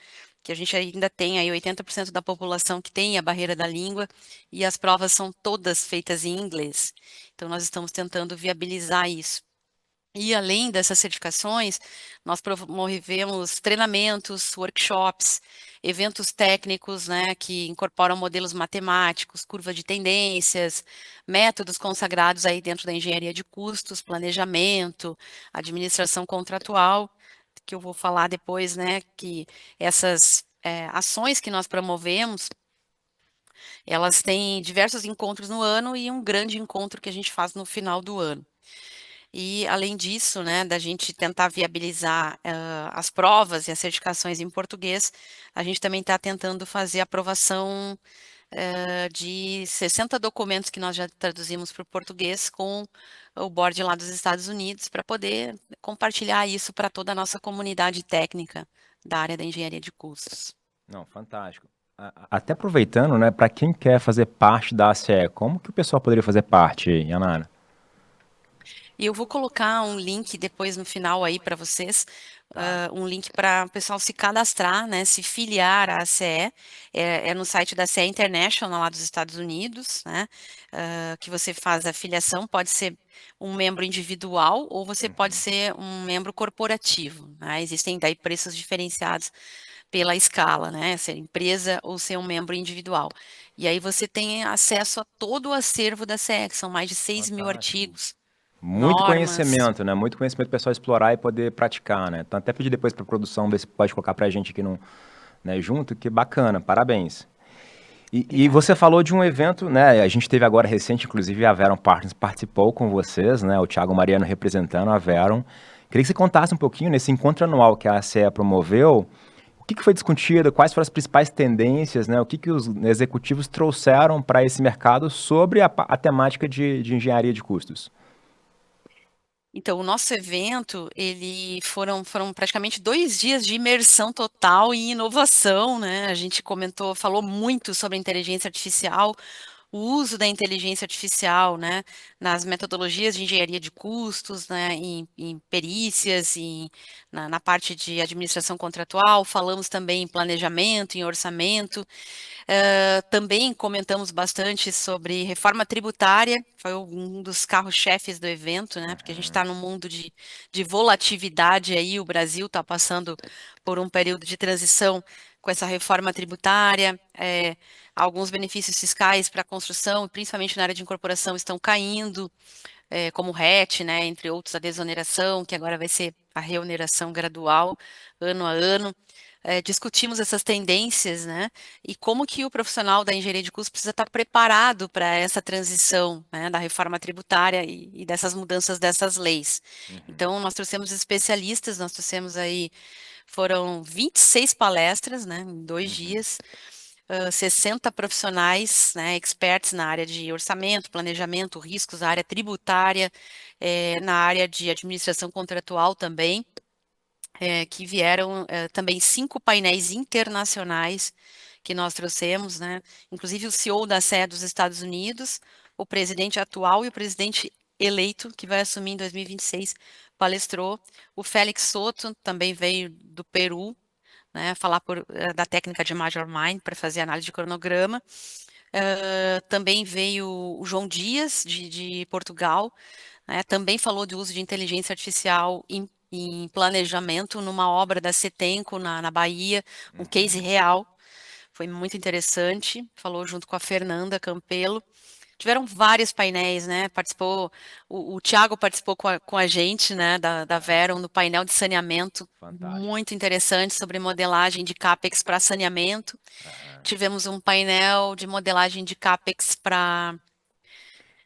Speaker 1: que a gente ainda tem aí 80% da população que tem a barreira da língua e as provas são todas feitas em inglês. Então, nós estamos tentando viabilizar isso. E além dessas certificações, nós promovemos treinamentos, workshops, eventos técnicos, né, que incorporam modelos matemáticos, curva de tendências, métodos consagrados aí dentro da engenharia de custos, planejamento, administração contratual, que eu vou falar depois, né, que essas ações que nós promovemos, elas têm diversos encontros no ano e um grande encontro que a gente faz no final do ano. E, além disso, né, da gente tentar viabilizar as provas e as certificações em português, a gente também está tentando fazer a aprovação de 60 documentos que nós já traduzimos para o português com o board lá dos Estados Unidos, para poder compartilhar isso para toda a nossa comunidade técnica da área da engenharia de custos.
Speaker 2: Não, fantástico. Até aproveitando, né, para quem quer fazer parte da ACE, como que o pessoal poderia fazer parte, Yanara?
Speaker 1: E eu vou colocar um link depois no final aí para vocês,
Speaker 2: Tá.
Speaker 1: um link para o pessoal se cadastrar, né, se filiar à ACE, é no site da CE International lá dos Estados Unidos, né, que você faz a filiação, pode ser um membro individual ou você pode
Speaker 2: Uhum.
Speaker 1: ser um membro corporativo, né, existem daí preços diferenciados pela escala, né, ser empresa ou ser um membro individual. E aí você tem acesso a todo o acervo da CE, que são mais de 6.000
Speaker 2: Fantástico.
Speaker 1: artigos,
Speaker 2: Muito
Speaker 1: normas.
Speaker 2: conhecimento, né? Muito conhecimento para o pessoal explorar e poder praticar, né? Então, até pedir depois para a produção ver se pode colocar para a gente aqui no, né, junto, que bacana, parabéns. E
Speaker 1: Obrigada.
Speaker 2: você falou de um evento, né? A gente teve agora recente, inclusive a Veron Partners participou com vocês, né? O Thiago Mariano representando a Veron. Queria que você contasse um pouquinho nesse encontro anual que a ACE promoveu. O que foi discutido? Quais foram as principais tendências, né? O que os executivos trouxeram para esse mercado sobre a temática de engenharia de custos?
Speaker 1: Então, o nosso evento, foram praticamente 2 dias de imersão total em inovação, né? A gente falou muito sobre inteligência artificial, o uso da inteligência artificial, né, nas metodologias de engenharia de custos, né, em perícias, na parte de administração contratual, falamos também em planejamento, em orçamento. Também comentamos bastante sobre reforma tributária, foi um dos carros-chefes do evento, né? Porque a gente está
Speaker 2: Uhum.
Speaker 1: num mundo de volatilidade aí, o Brasil está passando por um período de transição com essa reforma tributária, alguns benefícios fiscais para a construção, principalmente na área de incorporação, estão caindo, como o RET, né? Entre outros, a desoneração, que agora vai ser a reoneração gradual, ano a ano. Discutimos essas tendências, né, e como que o profissional da engenharia de custos precisa estar preparado para essa transição, né, da reforma tributária e dessas mudanças dessas leis.
Speaker 2: Uhum.
Speaker 1: Então, nós trouxemos especialistas, nós trouxemos aí, foram 26 palestras, né, em dois
Speaker 2: Uhum.
Speaker 1: dias, 60 profissionais, né, experts na área de orçamento, planejamento, riscos, na área tributária, na área de administração contratual também, que vieram também 5 painéis internacionais que nós trouxemos, né? Inclusive o CEO da sede dos Estados Unidos, o presidente atual e o presidente eleito, que vai assumir em 2026, palestrou. O Félix Soto também veio do Peru, né? Falar da técnica de Major Mind para fazer análise de cronograma. Também veio o João Dias, de Portugal, né, também falou de uso de inteligência artificial em planejamento numa obra da Cetenco, na Bahia, um case
Speaker 2: Uhum.
Speaker 1: real, foi muito interessante, falou junto com a Fernanda Campelo. tiveram vários painéis, né? O Thiago participou com a gente, né, da Verum, no painel de saneamento,
Speaker 2: Fantástico.
Speaker 1: muito interessante sobre modelagem de CAPEX para saneamento.
Speaker 2: Aham.
Speaker 1: Tivemos um painel de modelagem de CAPEX para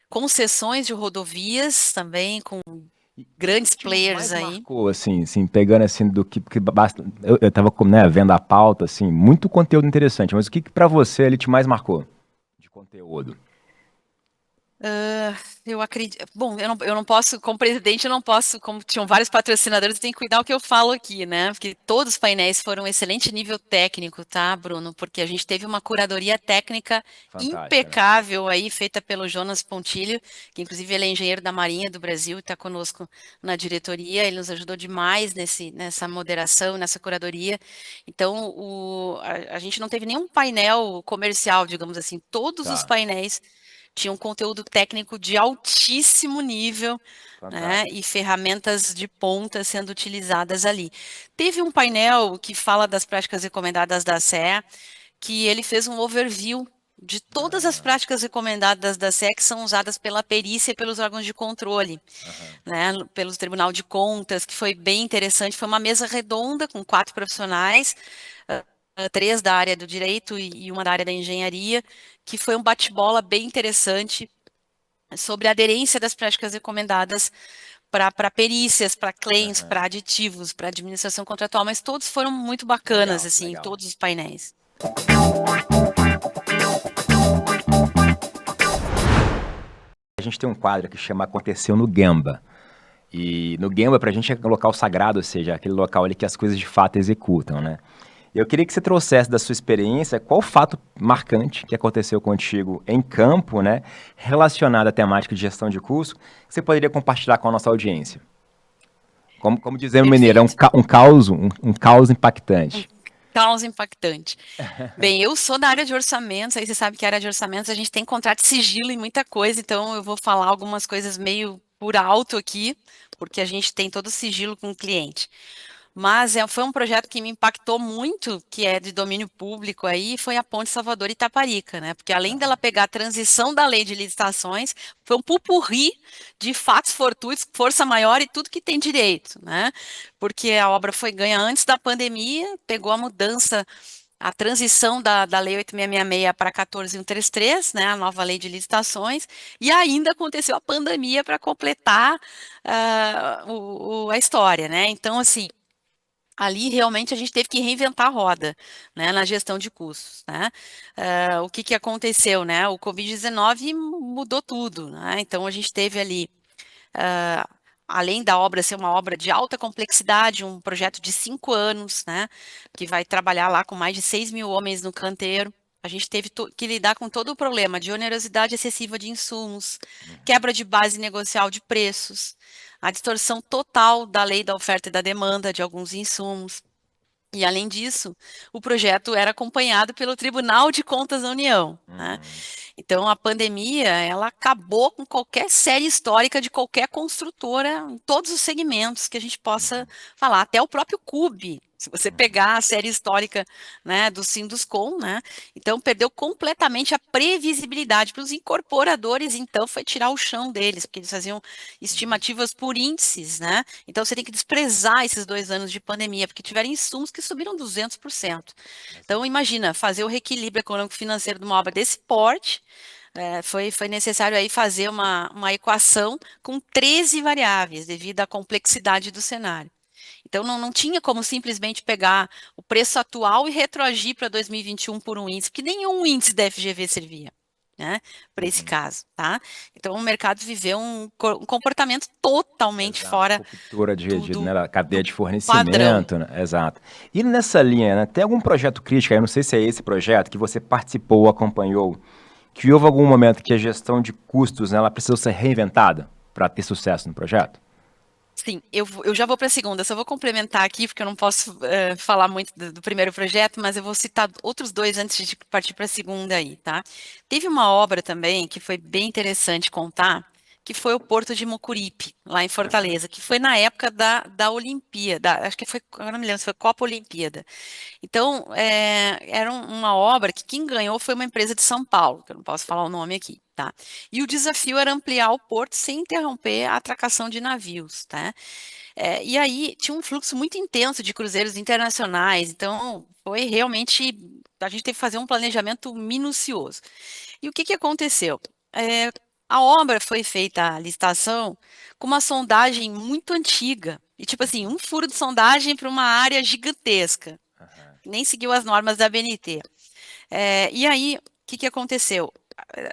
Speaker 1: concessões de rodovias também, com
Speaker 2: E o
Speaker 1: grandes
Speaker 2: que te mais
Speaker 1: players aí.
Speaker 2: marcou, assim, pegando assim do que basta. Eu tava, né, vendo a pauta, assim, muito conteúdo interessante, mas o que para você ele te mais marcou de conteúdo?
Speaker 1: Eu acredito. Bom, eu não posso, como presidente, eu não posso, como tinham vários patrocinadores, eu tenho que cuidar o que eu falo aqui, né? Porque todos os painéis foram um excelente nível técnico, tá, Bruno? Porque a gente teve uma curadoria técnica
Speaker 2: Fantástica, né?
Speaker 1: impecável aí, feita pelo Jonas Pontilho, que inclusive ele é engenheiro da Marinha do Brasil e está conosco na diretoria. Ele nos ajudou demais nessa moderação, nessa curadoria. Então, a gente não teve nenhum painel comercial, digamos assim. Todos os
Speaker 2: Tá,
Speaker 1: painéis tinha um conteúdo técnico de altíssimo nível, né,
Speaker 2: fantástico.
Speaker 1: e ferramentas de ponta sendo utilizadas ali. Teve um painel que fala das práticas recomendadas da CE, que ele fez um overview de todas as
Speaker 2: Ah,
Speaker 1: práticas recomendadas da CE que são usadas pela perícia e pelos órgãos de controle,
Speaker 2: aham.
Speaker 1: né, pelo Tribunal de Contas, que foi bem interessante. Foi uma mesa redonda com 4 profissionais, três da área do direito e uma da área da engenharia, que foi um bate-bola bem interessante sobre a aderência das práticas recomendadas para perícias, para claims, para
Speaker 2: Aham.
Speaker 1: aditivos, para administração contratual, mas todos foram muito bacanas,
Speaker 2: Legal,
Speaker 1: assim,
Speaker 2: legal.
Speaker 1: todos os painéis.
Speaker 2: A gente tem um quadro que chama Aconteceu no Gemba. E no Gemba, pra gente, é um local sagrado, ou seja, aquele local ali que as coisas de fato executam, né? Eu queria que você trouxesse da sua experiência qual fato marcante que aconteceu contigo em campo, né, relacionado à temática de gestão de curso, que você poderia compartilhar com a nossa audiência. Como dizer o mineiro, é
Speaker 1: Perfeito.
Speaker 2: um caos
Speaker 1: Um
Speaker 2: impactante.
Speaker 1: caos impactante. Bem, eu sou da área de orçamentos, aí você sabe que a área de orçamentos a gente tem contrato de sigilo em muita coisa, então eu vou falar algumas coisas meio por alto aqui, porque a gente tem todo o sigilo com o cliente. Mas foi um projeto que me impactou muito, que é de domínio público aí, foi a Ponte Salvador Itaparica, né? Porque além dela pegar a transição da lei de licitações, foi um pupurri de fatos fortuitos, força maior e tudo que tem direito, né? Porque a obra foi ganha antes da pandemia, pegou a mudança, a transição da Lei 8666 para 14133, né, a nova lei de licitações, e ainda aconteceu a pandemia para completar a história, né? Então, assim, ali realmente a gente teve que reinventar a roda, né, na gestão de custos, né? O que que aconteceu, né? O Covid-19 mudou tudo, né? Então a gente teve ali, ah, além da obra ser uma obra de alta complexidade, um projeto de 5 anos, né, que vai trabalhar lá com mais de 6 mil homens no canteiro. A gente teve que lidar com todo o problema de onerosidade excessiva de insumos, quebra de base negocial de preços, a distorção total da lei da oferta e da demanda de alguns insumos. E, além disso, o projeto era acompanhado pelo Tribunal de Contas da União, né?
Speaker 2: Uhum.
Speaker 1: Então, a pandemia, ela acabou com qualquer série histórica de qualquer construtora, em todos os segmentos que a gente possa
Speaker 2: Uhum.
Speaker 1: falar, até o próprio CUB. Se você
Speaker 2: Uhum.
Speaker 1: pegar a série histórica, né, do Sinduscom, né, então perdeu completamente a previsibilidade para os incorporadores, então foi tirar o chão deles, porque eles faziam
Speaker 2: Uhum.
Speaker 1: estimativas por índices, né? Então você tem que desprezar esses 2 anos de pandemia, porque tiveram insumos que subiram 200%. Então,
Speaker 2: Exato.
Speaker 1: imagina, fazer o reequilíbrio econômico-financeiro de uma obra desse porte, foi necessário aí fazer uma equação com 13 variáveis, devido à complexidade do cenário. Então, não tinha como simplesmente pegar o preço atual e retroagir para 2021 por um índice, porque nenhum índice da FGV servia, né, para esse
Speaker 2: Uhum.
Speaker 1: caso, tá? Então, o mercado viveu um comportamento totalmente
Speaker 2: Exato.
Speaker 1: fora
Speaker 2: Ruptura
Speaker 1: do,
Speaker 2: né,
Speaker 1: do,
Speaker 2: da cadeia
Speaker 1: do
Speaker 2: de
Speaker 1: padrão.
Speaker 2: fornecimento, né? Exato. E nessa linha, né, tem algum projeto crítico, eu não sei se é esse projeto, que você participou, acompanhou, que houve algum momento que a gestão de custos, né, ela precisou ser reinventada para ter sucesso no projeto?
Speaker 1: Sim, eu já vou para a segunda, só vou complementar aqui, porque eu não posso falar muito do primeiro projeto, mas eu vou citar outros dois antes de partir para a segunda aí, tá? Teve uma obra também que foi bem interessante contar, que foi o Porto de Mucuripe, lá em Fortaleza, que foi na época da Olimpíada, acho que foi, agora não me lembro se foi Copa Olimpíada. Então, era uma obra que quem ganhou foi uma empresa de São Paulo, que eu não posso falar o nome aqui, tá? E o desafio era ampliar o porto sem interromper a atracação de navios, tá? E aí tinha um fluxo muito intenso de cruzeiros internacionais, então foi realmente, a gente teve que fazer um planejamento minucioso. E o que aconteceu? A obra foi feita, a licitação, com uma sondagem muito antiga, e tipo assim, um furo de sondagem para uma área gigantesca, nem seguiu as normas da BNT. E aí, o que aconteceu?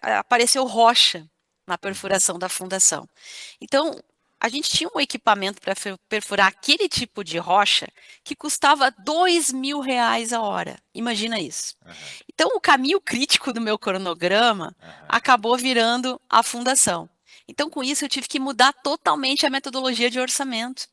Speaker 1: Apareceu rocha na perfuração da fundação. Então, a gente tinha um equipamento para perfurar aquele tipo de rocha que custava R$ 2.000 a hora. Imagina isso. Então, o caminho crítico do meu cronograma acabou virando a fundação. Então, com isso, eu tive que mudar totalmente a metodologia de orçamento.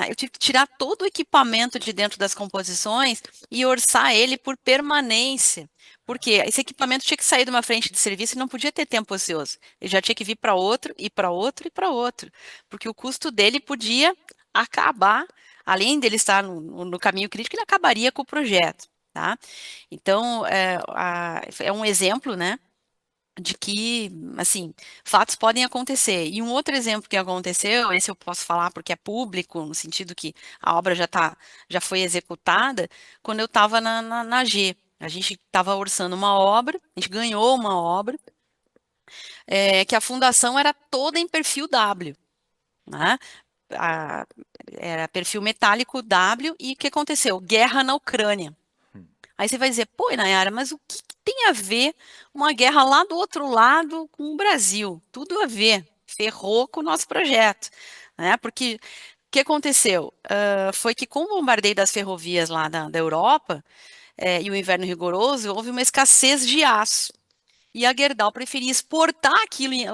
Speaker 1: Eu tive que tirar todo o equipamento de dentro das composições e orçar ele por permanência. Porque esse equipamento tinha que sair de uma frente de serviço e não podia ter tempo ocioso. Ele já tinha que vir para outro, e para outro, e para outro. Porque o custo dele podia acabar, além dele estar no caminho crítico, ele acabaria com o projeto. Tá? Então, é um exemplo, né, de que, assim, fatos podem acontecer. E um outro exemplo que aconteceu, esse eu posso falar porque é público, no sentido que a obra já foi executada, quando eu estava na G. A gente estava orçando uma obra, a gente ganhou uma obra, que a fundação era toda em perfil W, né? Era perfil metálico W, e o que aconteceu? Guerra na Ucrânia. Aí você vai dizer, pô, Nayara, mas o que tem a ver uma guerra lá do outro lado com o Brasil? Tudo a ver, ferrou com o nosso projeto, né? Porque o que aconteceu? Foi que com o bombardeio das ferrovias lá da Europa, e o inverno rigoroso, houve uma escassez de aço. E a Gerdau preferia exportar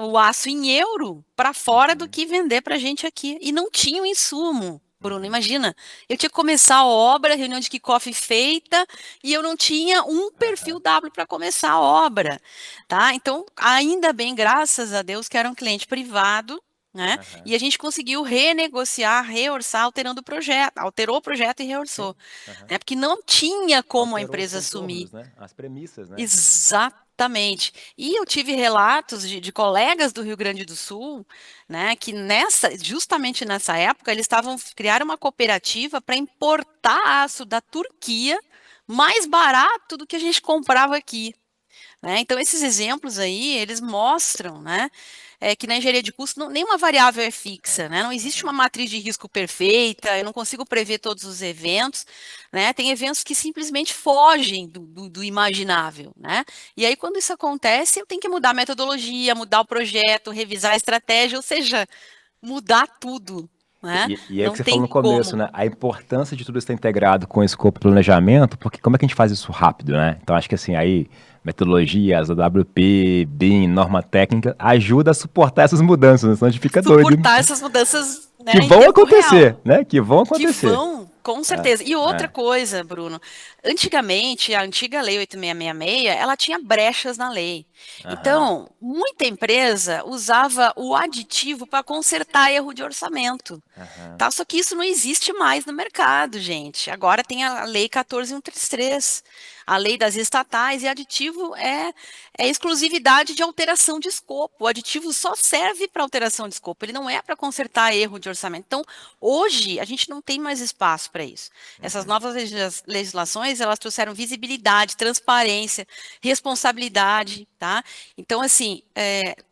Speaker 1: o aço em euro para fora do que vender para a gente aqui. E não tinha o insumo. Bruno, imagina, eu tinha que começar a obra, reunião de kickoff feita, e eu não tinha um perfil W para começar a obra, tá? Então, ainda bem, graças a Deus, que era um cliente privado, né? E a gente conseguiu renegociar, reorçar, alterando o projeto, alterou o projeto e reorçou, né? Porque não tinha como a empresa assumir.
Speaker 2: Né? As premissas, né?
Speaker 1: Exatamente. E eu tive relatos de colegas do Rio Grande do Sul, né, que justamente nessa época, eles criaram uma cooperativa para importar aço da Turquia mais barato do que a gente comprava aqui, né? Então, esses exemplos aí, eles mostram, né, que na engenharia de custos nenhuma variável é fixa, né? Não existe uma matriz de risco perfeita, eu não consigo prever todos os eventos, né? Tem eventos que simplesmente fogem do imaginável, né? E aí, quando isso acontece, eu tenho que mudar a metodologia, mudar o projeto, revisar a estratégia, ou seja, mudar tudo, né?
Speaker 2: E é o que você
Speaker 1: tem
Speaker 2: falou no começo,
Speaker 1: como.
Speaker 2: né? A importância de tudo estar integrado com o escopo de planejamento, porque como é que a gente faz isso rápido, né? Então, acho que assim, aí, metodologias, AWP, BIM, norma técnica, ajuda a suportar essas mudanças, né? Senão a gente fica doido.
Speaker 1: Suportar essas mudanças, né,
Speaker 2: Que
Speaker 1: em
Speaker 2: vão
Speaker 1: tempo
Speaker 2: acontecer,
Speaker 1: real.
Speaker 2: né? Que vão acontecer.
Speaker 1: Que vão, com certeza. E outra coisa, Bruno, antigamente, a antiga Lei 8666, ela tinha brechas na lei. Então, muita empresa usava o aditivo para consertar erro de orçamento. Tá? Só que isso não existe mais no mercado, gente. Agora tem a Lei 14.133, a lei das estatais, e aditivo é exclusividade de alteração de escopo. O aditivo só serve para alteração de escopo, ele não é para consertar erro de orçamento. Então, hoje, a gente não tem mais espaço para isso. Essas novas legislações, elas trouxeram visibilidade, transparência, responsabilidade, tá? Então, assim,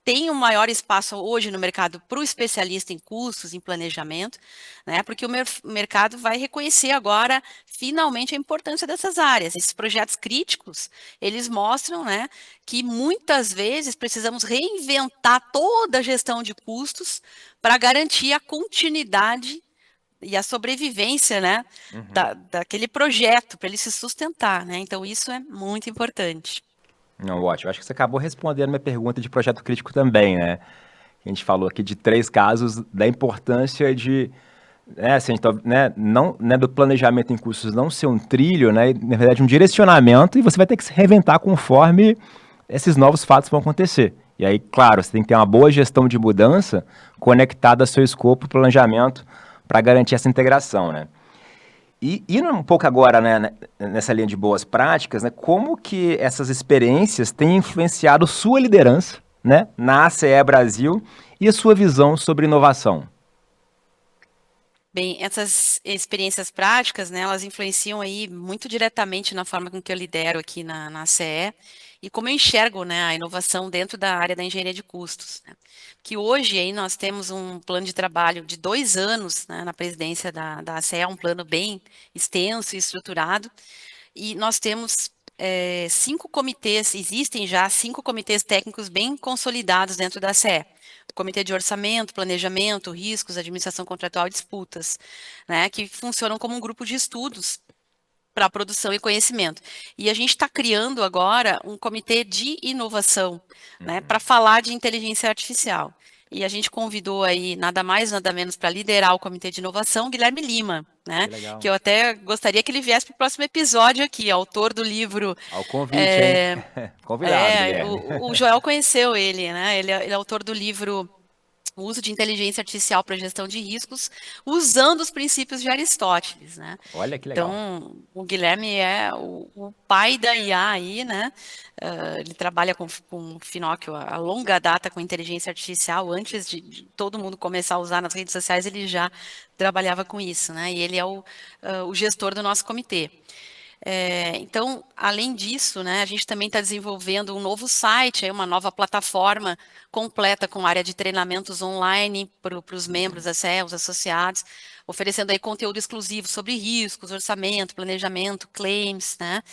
Speaker 1: tem um maior espaço hoje no mercado para o especialista em custos, em planejamento, né? Porque o mercado vai reconhecer agora, finalmente, a importância dessas áreas. Esses projetos críticos, eles mostram, né, que muitas vezes precisamos reinventar toda a gestão de custos para garantir a continuidade e a sobrevivência, né, daquele projeto, para ele se sustentar, né? Então, isso é muito importante.
Speaker 2: Não, ótimo. Acho que você acabou respondendo a minha pergunta de projeto crítico também, né? A gente falou aqui de 3 casos da importância de, assim, né, não, né, do planejamento em custos não ser um trilho, né, na verdade um direcionamento, e você vai ter que se reinventar conforme esses novos fatos vão acontecer. E aí, claro, você tem que ter uma boa gestão de mudança conectada ao seu escopo e planejamento para garantir essa integração, né? E indo um pouco agora, né, nessa linha de boas práticas, né, como que essas experiências têm influenciado sua liderança, né, na ACE Brasil e a sua visão sobre inovação?
Speaker 1: Bem, essas experiências práticas, né, elas influenciam aí muito diretamente na forma com que eu lidero aqui na CE e como eu enxergo, né, a inovação dentro da área da engenharia de custos, né? Que hoje aí nós temos um plano de trabalho de 2 anos, né, na presidência da ACE, um plano bem extenso e estruturado, e nós temos 5 comitês, existem já 5 comitês técnicos bem consolidados dentro da CE. O Comitê de Orçamento, Planejamento, Riscos, Administração Contratual e Disputas, né, que funcionam como um grupo de estudos para produção e conhecimento. E a gente está criando agora um comitê de inovação, né, para falar de inteligência artificial. E a gente convidou aí nada mais, nada menos para liderar o comitê de inovação, Guilherme Lima, né?
Speaker 2: Que legal.
Speaker 1: Que eu até gostaria que ele viesse para o próximo episódio aqui, autor do livro.
Speaker 2: Ao convite, hein?
Speaker 1: é,
Speaker 2: Convidado, Guilherme.
Speaker 1: o Joel conheceu ele, né? Ele é autor do livro O Uso de Inteligência Artificial para Gestão de Riscos, usando os princípios de Aristóteles, né?
Speaker 2: Olha que legal.
Speaker 1: Então, o Guilherme é o pai da IA aí, né? Ele trabalha com o Finóquio a longa data com inteligência artificial. Antes de todo mundo começar a usar nas redes sociais, ele já trabalhava com isso, né? E ele é o gestor do nosso comitê. Então, além disso, né, a gente também está desenvolvendo um novo site, uma nova plataforma completa com área de treinamentos online para os membros da CE, os associados, oferecendo aí conteúdo exclusivo sobre riscos, orçamento, planejamento, claims, né?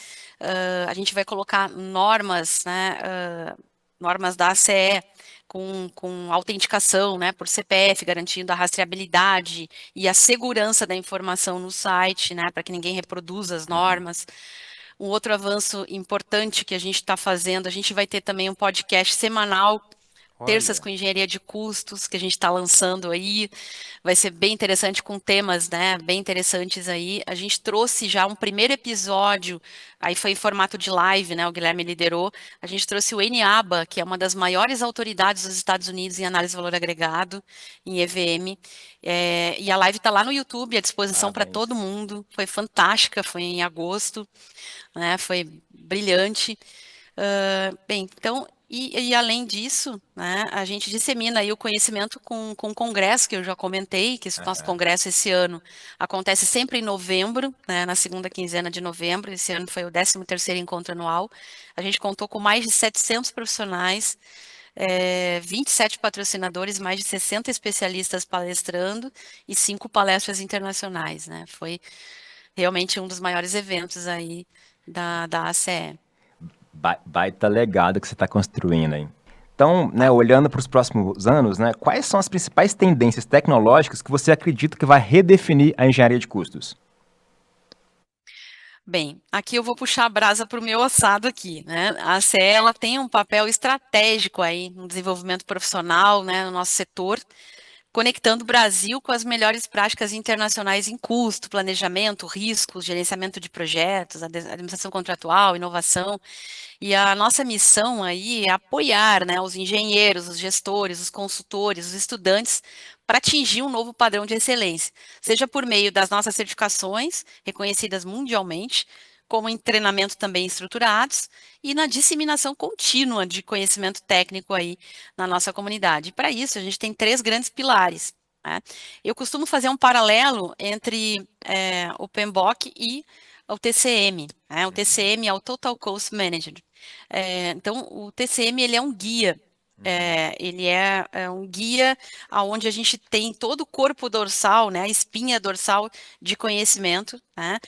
Speaker 1: A gente vai colocar normas, né, normas da ACE com autenticação, né, por CPF, garantindo a rastreabilidade e a segurança da informação no site, né, para que ninguém reproduza as normas. Um outro avanço importante que a gente está fazendo, a gente vai ter também um podcast semanal, Terças
Speaker 2: Olha.
Speaker 1: com Engenharia de Custos, que a gente está lançando aí. Vai ser bem interessante com temas, né, bem interessantes aí. A gente trouxe já um primeiro episódio, aí foi em formato de live, né, o Guilherme liderou. A gente trouxe o Eniaba, que é uma das maiores autoridades dos Estados Unidos em análise de valor agregado, em EVM. E a live está lá no YouTube, à disposição para
Speaker 2: Parabéns.
Speaker 1: todo mundo. Foi fantástica, foi em agosto, né, foi brilhante. Bem, então, e além disso, né, a gente dissemina aí o conhecimento com o congresso, que eu já comentei, que esse nosso congresso esse ano acontece sempre em novembro, né, na segunda quinzena de novembro. Esse ano foi o 13º encontro anual. A gente contou com mais de 700 profissionais, 27 patrocinadores, mais de 60 especialistas palestrando e 5 palestras internacionais, né? Foi realmente um dos maiores eventos aí da ACE.
Speaker 2: Baita legado que você está construindo aí. Então, né, olhando para os próximos anos, né, quais são as principais tendências tecnológicas que você acredita que vai redefinir a engenharia de custos?
Speaker 1: Bem, aqui eu vou puxar a brasa para o meu assado aqui, né? A ACE, ela tem um papel estratégico aí no desenvolvimento profissional, né, no nosso setor, conectando o Brasil com as melhores práticas internacionais em custo, planejamento, riscos, gerenciamento de projetos, administração contratual, inovação. E a nossa missão aí é apoiar, né, os engenheiros, os gestores, os consultores, os estudantes para atingir um novo padrão de excelência, seja por meio das nossas certificações, reconhecidas mundialmente, como em treinamento também estruturados e na disseminação contínua de conhecimento técnico aí na nossa comunidade. Para isso, a gente tem 3 grandes pilares, né? Eu costumo fazer um paralelo entre o PMBOK e o TCM, né? O TCM é o Total Cost Management. Então, o TCM ele é um guia. Ele é um guia onde a gente tem todo o corpo dorsal, né, a espinha dorsal de conhecimento, né,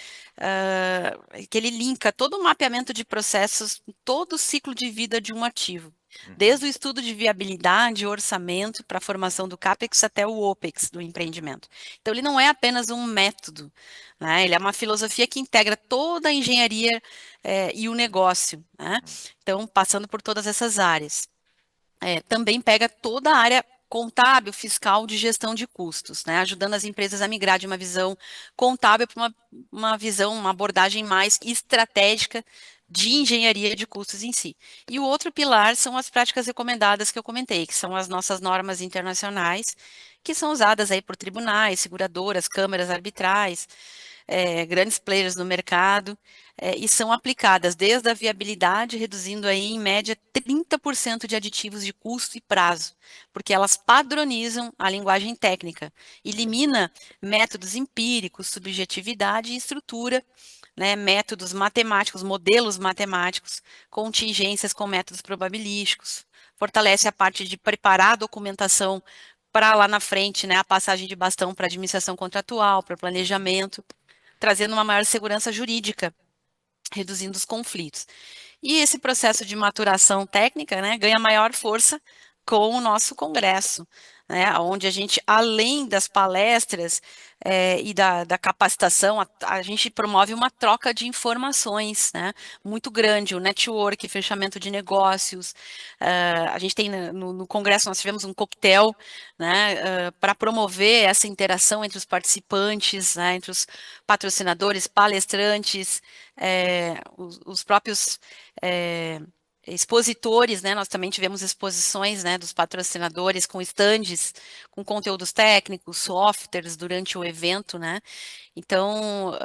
Speaker 1: que ele linka todo o mapeamento de processos, todo o ciclo de vida de um ativo, desde o estudo de viabilidade, orçamento, para a formação do CAPEX até o OPEX do empreendimento. Então, ele não é apenas um método, né, ele é uma filosofia que integra toda a engenharia e o negócio, né, então, passando por todas essas áreas. Também pega toda a área contábil, fiscal, de gestão de custos, né, ajudando as empresas a migrar de uma visão contábil para uma visão, uma abordagem mais estratégica de engenharia de custos em si. E o outro pilar são as práticas recomendadas que eu comentei, que são as nossas normas internacionais, que são usadas aí por tribunais, seguradoras, câmaras arbitrais, grandes players no mercado, e são aplicadas desde a viabilidade, reduzindo aí em média 30% de aditivos de custo e prazo, porque elas padronizam a linguagem técnica, elimina métodos empíricos, subjetividade e estrutura, né, métodos matemáticos, modelos matemáticos, contingências com métodos probabilísticos, fortalece a parte de preparar a documentação para lá na frente, né, a passagem de bastão para administração contratual, para planejamento, trazendo uma maior segurança jurídica, reduzindo os conflitos. E esse processo de maturação técnica, né, ganha maior força com o nosso congresso, né, onde a gente, além das palestras e da capacitação, a gente promove uma troca de informações, né, muito grande, o network, fechamento de negócios. A gente tem no congresso, nós tivemos um coquetel, né, para promover essa interação entre os participantes, né, entre os patrocinadores, palestrantes, os próprios expositores, né? Nós também tivemos exposições, né, dos patrocinadores com estandes, com conteúdos técnicos, softwares durante o evento, né? Então,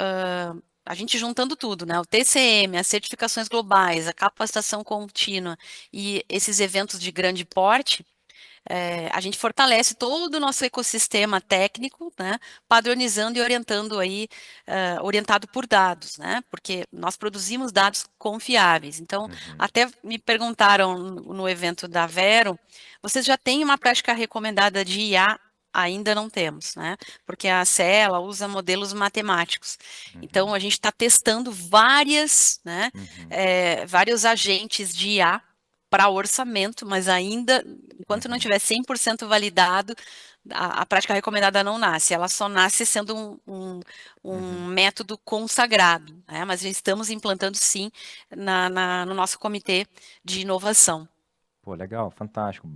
Speaker 1: a gente juntando tudo, né? O TCM, as certificações globais, a capacitação contínua e esses eventos de grande porte, a gente fortalece todo o nosso ecossistema técnico, né, padronizando e orientando aí, orientado por dados, né, porque nós produzimos dados confiáveis. Então,
Speaker 2: Uhum.
Speaker 1: até me perguntaram no evento da Vero, vocês já têm uma prática recomendada de IA? Ainda não temos, né? Porque a CE, ela usa modelos matemáticos. Então,
Speaker 2: Uhum.
Speaker 1: a gente está testando várias, né,
Speaker 2: Uhum.
Speaker 1: vários agentes de IA para orçamento, mas ainda, enquanto não
Speaker 2: Uhum.
Speaker 1: tiver 100% validado, a prática recomendada não nasce, ela só nasce sendo um
Speaker 2: Uhum.
Speaker 1: método consagrado, né? Mas já estamos implantando sim no nosso comitê de inovação.
Speaker 2: Pô, legal, fantástico.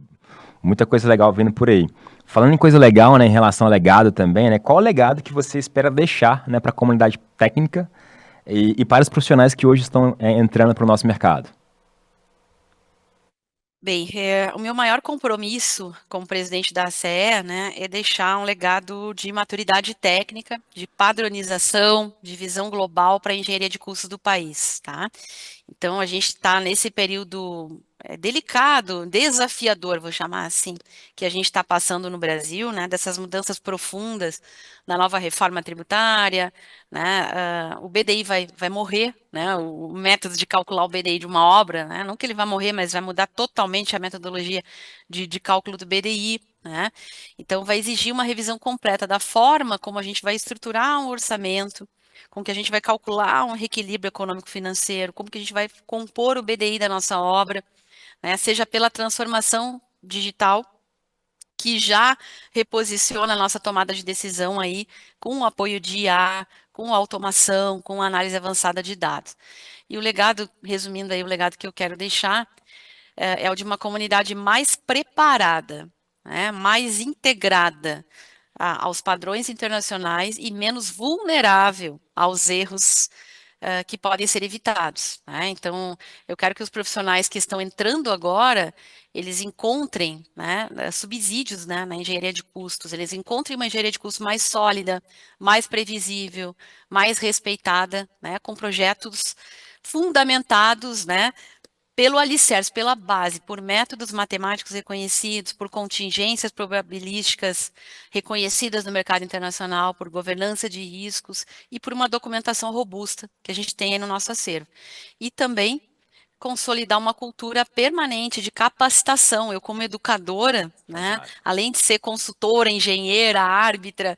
Speaker 2: Muita coisa legal vindo por aí. Falando em coisa legal, né, em relação ao legado também, né, qual o legado que você espera deixar, né, para a comunidade técnica e para os profissionais que hoje estão entrando para o nosso mercado?
Speaker 1: Bem, o meu maior compromisso como presidente da ACE, né, é deixar um legado de maturidade técnica, de padronização, de visão global para a engenharia de custos do país, tá? Então, a gente está nesse período delicado, desafiador, vou chamar assim, que a gente está passando no Brasil, né, dessas mudanças profundas na nova reforma tributária, né, o BDI vai morrer, né, o método de calcular o BDI de uma obra, né, não que ele vai morrer, mas vai mudar totalmente a metodologia de cálculo do BDI, né, então vai exigir uma revisão completa da forma como a gente vai estruturar um orçamento, com que a gente vai calcular um reequilíbrio econômico-financeiro, como que a gente vai compor o BDI da nossa obra, né, seja pela transformação digital, que já reposiciona a nossa tomada de decisão aí com o apoio de IA, com automação, com análise avançada de dados. E o legado, resumindo aí o legado que eu quero deixar, é o de uma comunidade mais preparada, né, mais integrada aos padrões internacionais e menos vulnerável aos erros que podem ser evitados, né? Então, eu quero que os profissionais que estão entrando agora, eles encontrem, né, subsídios, né, na engenharia de custos, eles encontrem uma engenharia de custos mais sólida, mais previsível, mais respeitada, né, com projetos fundamentados, né, pelo alicerce, pela base, por métodos matemáticos reconhecidos, por contingências probabilísticas reconhecidas no mercado internacional, por governança de riscos e por uma documentação robusta que a gente tem aí no nosso acervo. E também consolidar uma cultura permanente de capacitação. Eu, como educadora, né,
Speaker 2: Fantástico.
Speaker 1: além de ser consultora, engenheira, árbitra,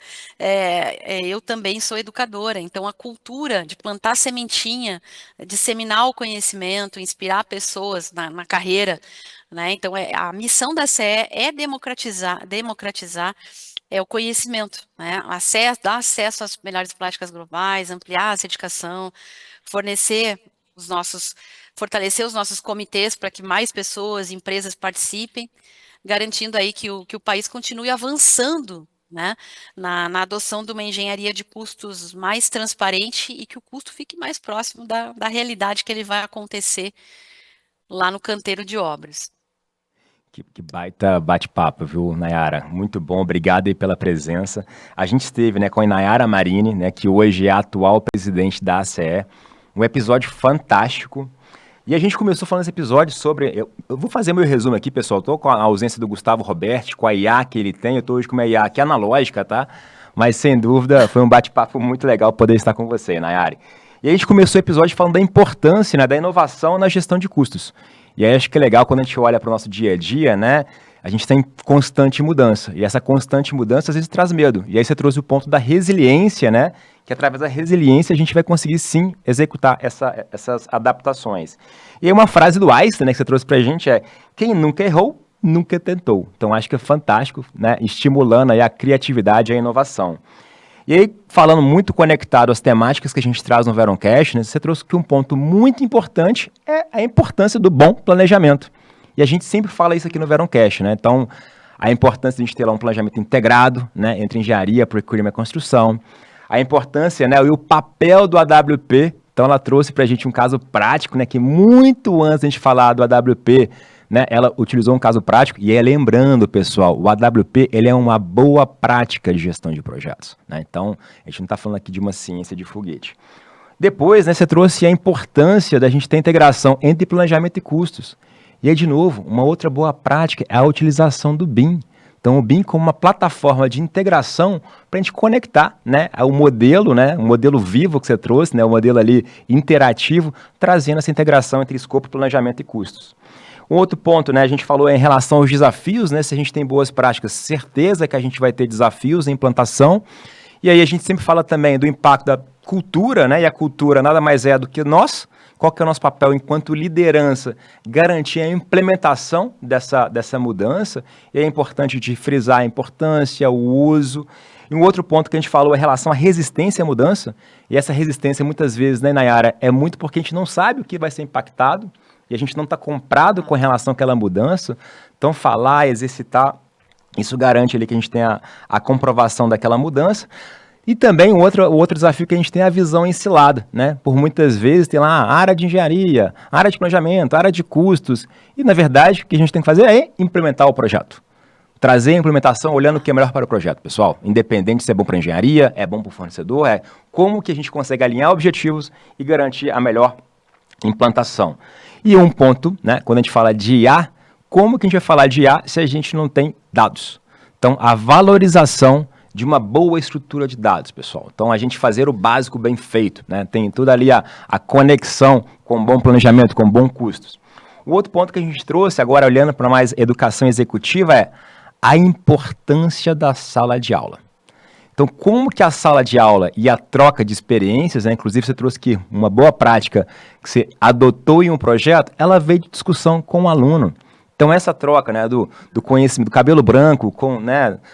Speaker 1: eu também sou educadora. Então, a cultura de plantar sementinha, disseminar o conhecimento, inspirar pessoas na carreira, né? Então, a missão da CE é democratizar o conhecimento, né? Dar acesso às melhores práticas globais, ampliar a certificação, fornecer fortalecer os nossos comitês para que mais pessoas, empresas participem, garantindo aí que o país continue avançando né, na adoção de uma engenharia de custos mais transparente e que o custo fique mais próximo da realidade que ele vai acontecer lá no canteiro de obras.
Speaker 2: Que baita bate-papo, viu, Nayara? Muito bom, obrigado aí pela presença. A gente esteve, né, com a Nayara Marini, né, que hoje é a atual presidente da ACE, um episódio fantástico. E a gente começou falando esse episódio sobre... Eu vou fazer meu resumo aqui, pessoal. Estou com a ausência do Gustavo Roberti, com a IA que ele tem. Eu estou hoje com uma IA aqui analógica, tá? Mas, sem dúvida, foi um bate-papo muito legal poder estar com você, Nayara. E a gente começou o episódio falando da importância, né, da inovação na gestão de custos. E aí acho que é legal quando a gente olha para o nosso dia a dia, né? A gente tem constante mudança. E essa constante mudança às vezes traz medo. E aí você trouxe o ponto da resiliência, né? Que através da resiliência a gente vai conseguir sim executar essas adaptações. E aí uma frase do Einstein, né, que você trouxe para a gente é: quem nunca errou, nunca tentou. Então acho que é fantástico, né? Estimulando aí a criatividade e a inovação. E aí, falando muito conectado às temáticas que a gente traz no Veroncast, né, você trouxe que um ponto muito importante é a importância do bom planejamento. E a gente sempre fala isso aqui no Veroncast, né? Então, a importância de a gente ter lá um planejamento integrado, né, entre engenharia, procurement e construção. A importância, né, e o papel do AWP. Então, ela trouxe para a gente um caso prático, né, que muito antes de a gente falar do AWP, né, ela utilizou um caso prático. E aí, lembrando, pessoal, o AWP ele é uma boa prática de gestão de projetos, né? Então, a gente não está falando aqui de uma ciência de foguete. Depois, né, você trouxe a importância da gente ter integração entre planejamento e custos. E aí, de novo, uma outra boa prática é a utilização do BIM. Então, o BIM como uma plataforma de integração para a gente conectar, né, o modelo, né, um modelo vivo que você trouxe, né, o modelo ali interativo, trazendo essa integração entre escopo, planejamento e custos. Um outro ponto, né, a gente falou em relação aos desafios, né, se a gente tem boas práticas, certeza que a gente vai ter desafios em implantação. E aí a gente sempre fala também do impacto da cultura, né, e a cultura nada mais é do que nós. Qual que é o nosso papel enquanto liderança? Garantir a implementação dessa mudança. E é importante de frisar a importância, o uso. E um outro ponto que a gente falou é em relação à resistência à mudança. E essa resistência, muitas vezes, né, Nayara, é muito porque a gente não sabe o que vai ser impactado e a gente não está comprado com relação àquela mudança. Então, falar, exercitar, isso garante ali que a gente tenha a comprovação daquela mudança. E também o outro desafio que a gente tem é a visão encilada, né? Por muitas vezes tem lá a área de engenharia, área de planejamento, área de custos. E, na verdade, o que a gente tem que fazer é implementar o projeto. Trazer a implementação olhando o que é melhor para o projeto, pessoal. Independente se é bom para a engenharia, é bom para o fornecedor, é como que a gente consegue alinhar objetivos e garantir a melhor implantação. E um ponto, né, quando a gente fala de IA, como que a gente vai falar de IA se a gente não tem dados? Então, a valorização de uma boa estrutura de dados, pessoal. Então, a gente fazer o básico bem feito, né? Tem tudo ali a conexão com bom planejamento, com bons custos. O outro ponto que a gente trouxe, agora olhando para mais educação executiva, é a importância da sala de aula. Então, como que a sala de aula e a troca de experiências, né, inclusive você trouxe aqui uma boa prática que você adotou em um projeto, ela veio de discussão com o aluno. Então, essa troca, né, do conhecimento, do cabelo branco com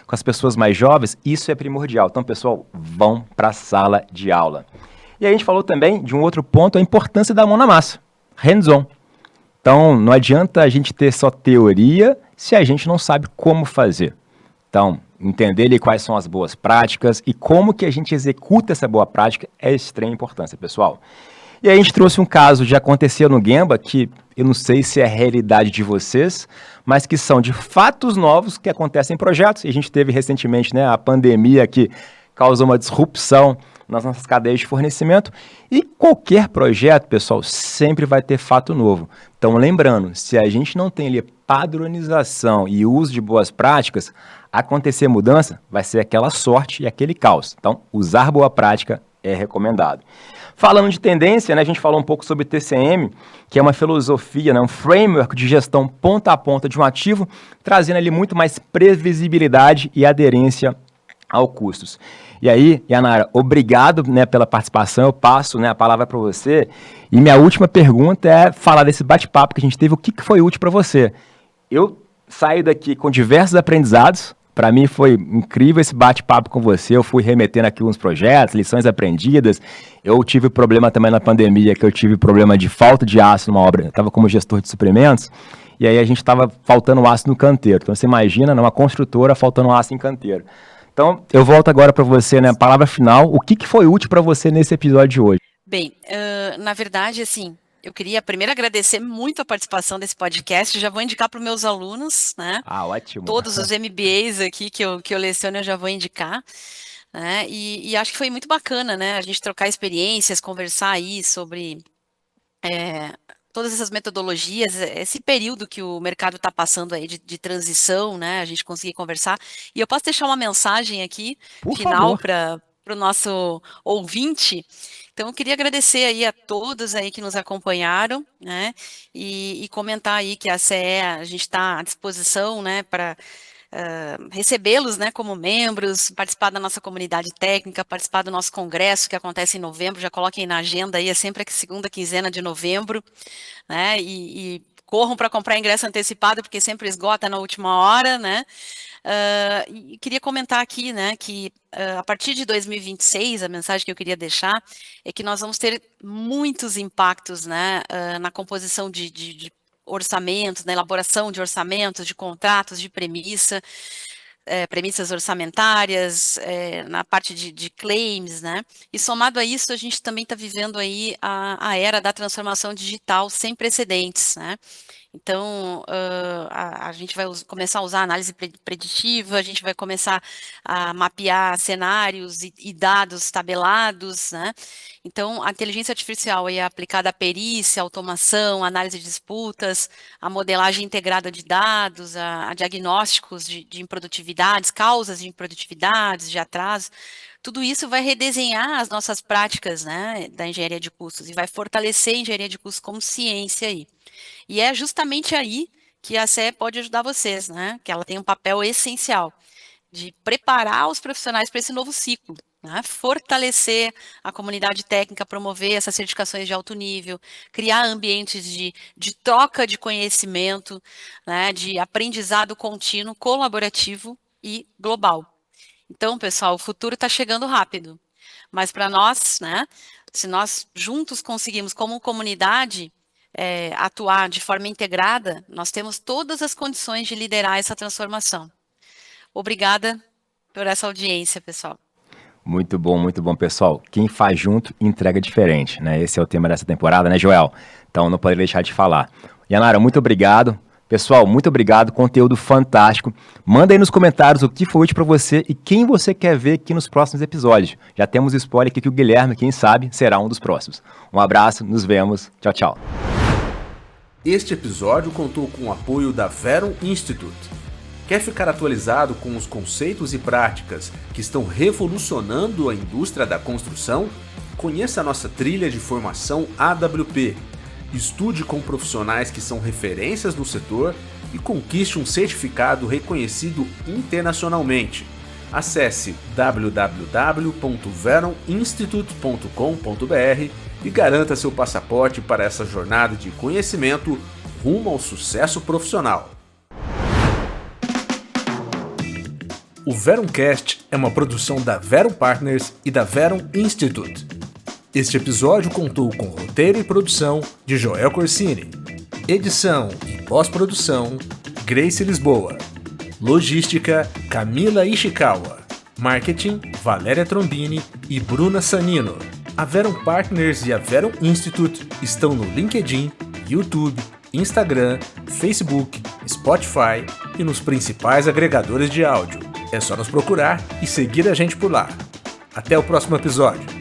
Speaker 2: as pessoas mais jovens, isso é primordial. Então, pessoal, vão para a sala de aula. E a gente falou também de um outro ponto, a importância da mão na massa, hands-on. Então, não adianta a gente ter só teoria se a gente não sabe como fazer. Então, entender ali quais são as boas práticas e como que a gente executa essa boa prática é de extrema importância, pessoal. E aí a gente trouxe um caso de acontecer no Gemba, que eu não sei se é a realidade de vocês, mas que são de fatos novos que acontecem em projetos. E a gente teve recentemente, né, a pandemia que causou uma disrupção nas nossas cadeias de fornecimento. E qualquer projeto, pessoal, sempre vai ter fato novo. Então, lembrando, se a gente não tem ali padronização e uso de boas práticas, acontecer mudança vai ser aquela sorte e aquele caos. Então, usar boa prática é recomendado. Falando de tendência, né, a gente falou um pouco sobre TCM, que é uma filosofia, né, um framework de gestão ponta a ponta de um ativo, trazendo ali muito mais previsibilidade e aderência aos custos. E aí, Yanara, obrigado, né, pela participação, eu passo, né, a palavra para você. E minha última pergunta é falar desse bate-papo que a gente teve, o que foi útil para você? Eu saio daqui com diversos aprendizados. Para mim foi incrível esse bate-papo com você, eu fui remetendo aqui uns projetos, lições aprendidas. Eu tive problema também na pandemia, que eu tive problema de falta de aço numa obra. Eu estava como gestor de suprimentos, e aí a gente estava faltando aço no canteiro. Então você imagina, numa construtora, faltando aço em canteiro. Então, eu volto agora para você, né? Palavra final. O que foi útil para você nesse episódio de hoje?
Speaker 1: Bem, na verdade, assim, eu queria primeiro agradecer muito a participação desse podcast. Já vou indicar para os meus alunos, né?
Speaker 2: Ótimo.
Speaker 1: Todos os MBAs aqui que eu leciono eu já vou indicar. Né? E acho que foi muito bacana, né? A gente trocar experiências, conversar aí sobre todas essas metodologias, esse período que o mercado está passando aí de transição, né? A gente conseguir conversar. E eu posso deixar uma mensagem aqui, final, para o nosso ouvinte. Então, eu queria agradecer aí a todos aí que nos acompanharam, né? E comentar aí que a CE, a gente está à disposição, né? Para recebê-los, né, como membros, participar da nossa comunidade técnica, participar do nosso congresso que acontece em novembro. Já coloquem na agenda aí, é sempre a segunda quinzena de novembro, né? E corram para comprar ingresso antecipado, porque sempre esgota na última hora, né? E queria comentar aqui, né, que a partir de 2026, a mensagem que eu queria deixar é que nós vamos ter muitos impactos, né, na composição de orçamentos, na elaboração de orçamentos, de contratos, de premissas orçamentárias, na parte de claims, né? E somado a isso, a gente também está vivendo aí a era da transformação digital sem precedentes, né? Então, a gente vai começar a usar análise preditiva, a gente vai começar a mapear cenários e dados tabelados, né? Então, a inteligência artificial é aplicada à perícia, automação, análise de disputas, a modelagem integrada de dados, a diagnósticos de improdutividades, causas de improdutividades, de atraso. Tudo isso vai redesenhar as nossas práticas, né, da engenharia de custos e vai fortalecer a engenharia de custos como ciência aí. E é justamente aí que a CE pode ajudar vocês, né? Que ela tem um papel essencial de preparar os profissionais para esse novo ciclo, né? Fortalecer a comunidade técnica, promover essas certificações de alto nível, criar ambientes de troca de conhecimento, né? De aprendizado contínuo, colaborativo e global. Então, pessoal, o futuro está chegando rápido, mas para nós, né? Se nós juntos conseguimos, como comunidade, atuar de forma integrada, nós temos todas as condições de liderar essa transformação. Obrigada por essa audiência, pessoal.
Speaker 2: Muito bom, pessoal. Quem faz junto, entrega diferente, né? Esse é o tema dessa temporada, né, Joel? Então, não poderia deixar de falar. Yanara, muito obrigado. Pessoal, muito obrigado, conteúdo fantástico. Manda aí nos comentários o que foi útil para você e quem você quer ver aqui nos próximos episódios. Já temos spoiler aqui que o Guilherme, quem sabe, será um dos próximos. Um abraço, nos vemos. Tchau, tchau.
Speaker 3: Este episódio contou com o apoio da Verum Institute. Quer ficar atualizado com os conceitos e práticas que estão revolucionando a indústria da construção? Conheça a nossa trilha de formação AWP. Estude com profissionais que são referências no setor e conquiste um certificado reconhecido internacionalmente. Acesse www.veruminstitute.com.br e garanta seu passaporte para essa jornada de conhecimento rumo ao sucesso profissional. O Verumcast é uma produção da Verum Partners e da Verum Institute. Este episódio contou com roteiro e produção de Joel Corsini, edição e pós-produção Grace Lisboa, logística Camila Ishikawa, marketing Valéria Trombini e Bruna Sanino. A Verum Partners e a Verum Institute estão no LinkedIn, YouTube, Instagram, Facebook, Spotify e nos principais agregadores de áudio. É só nos procurar e seguir a gente por lá. Até o próximo episódio.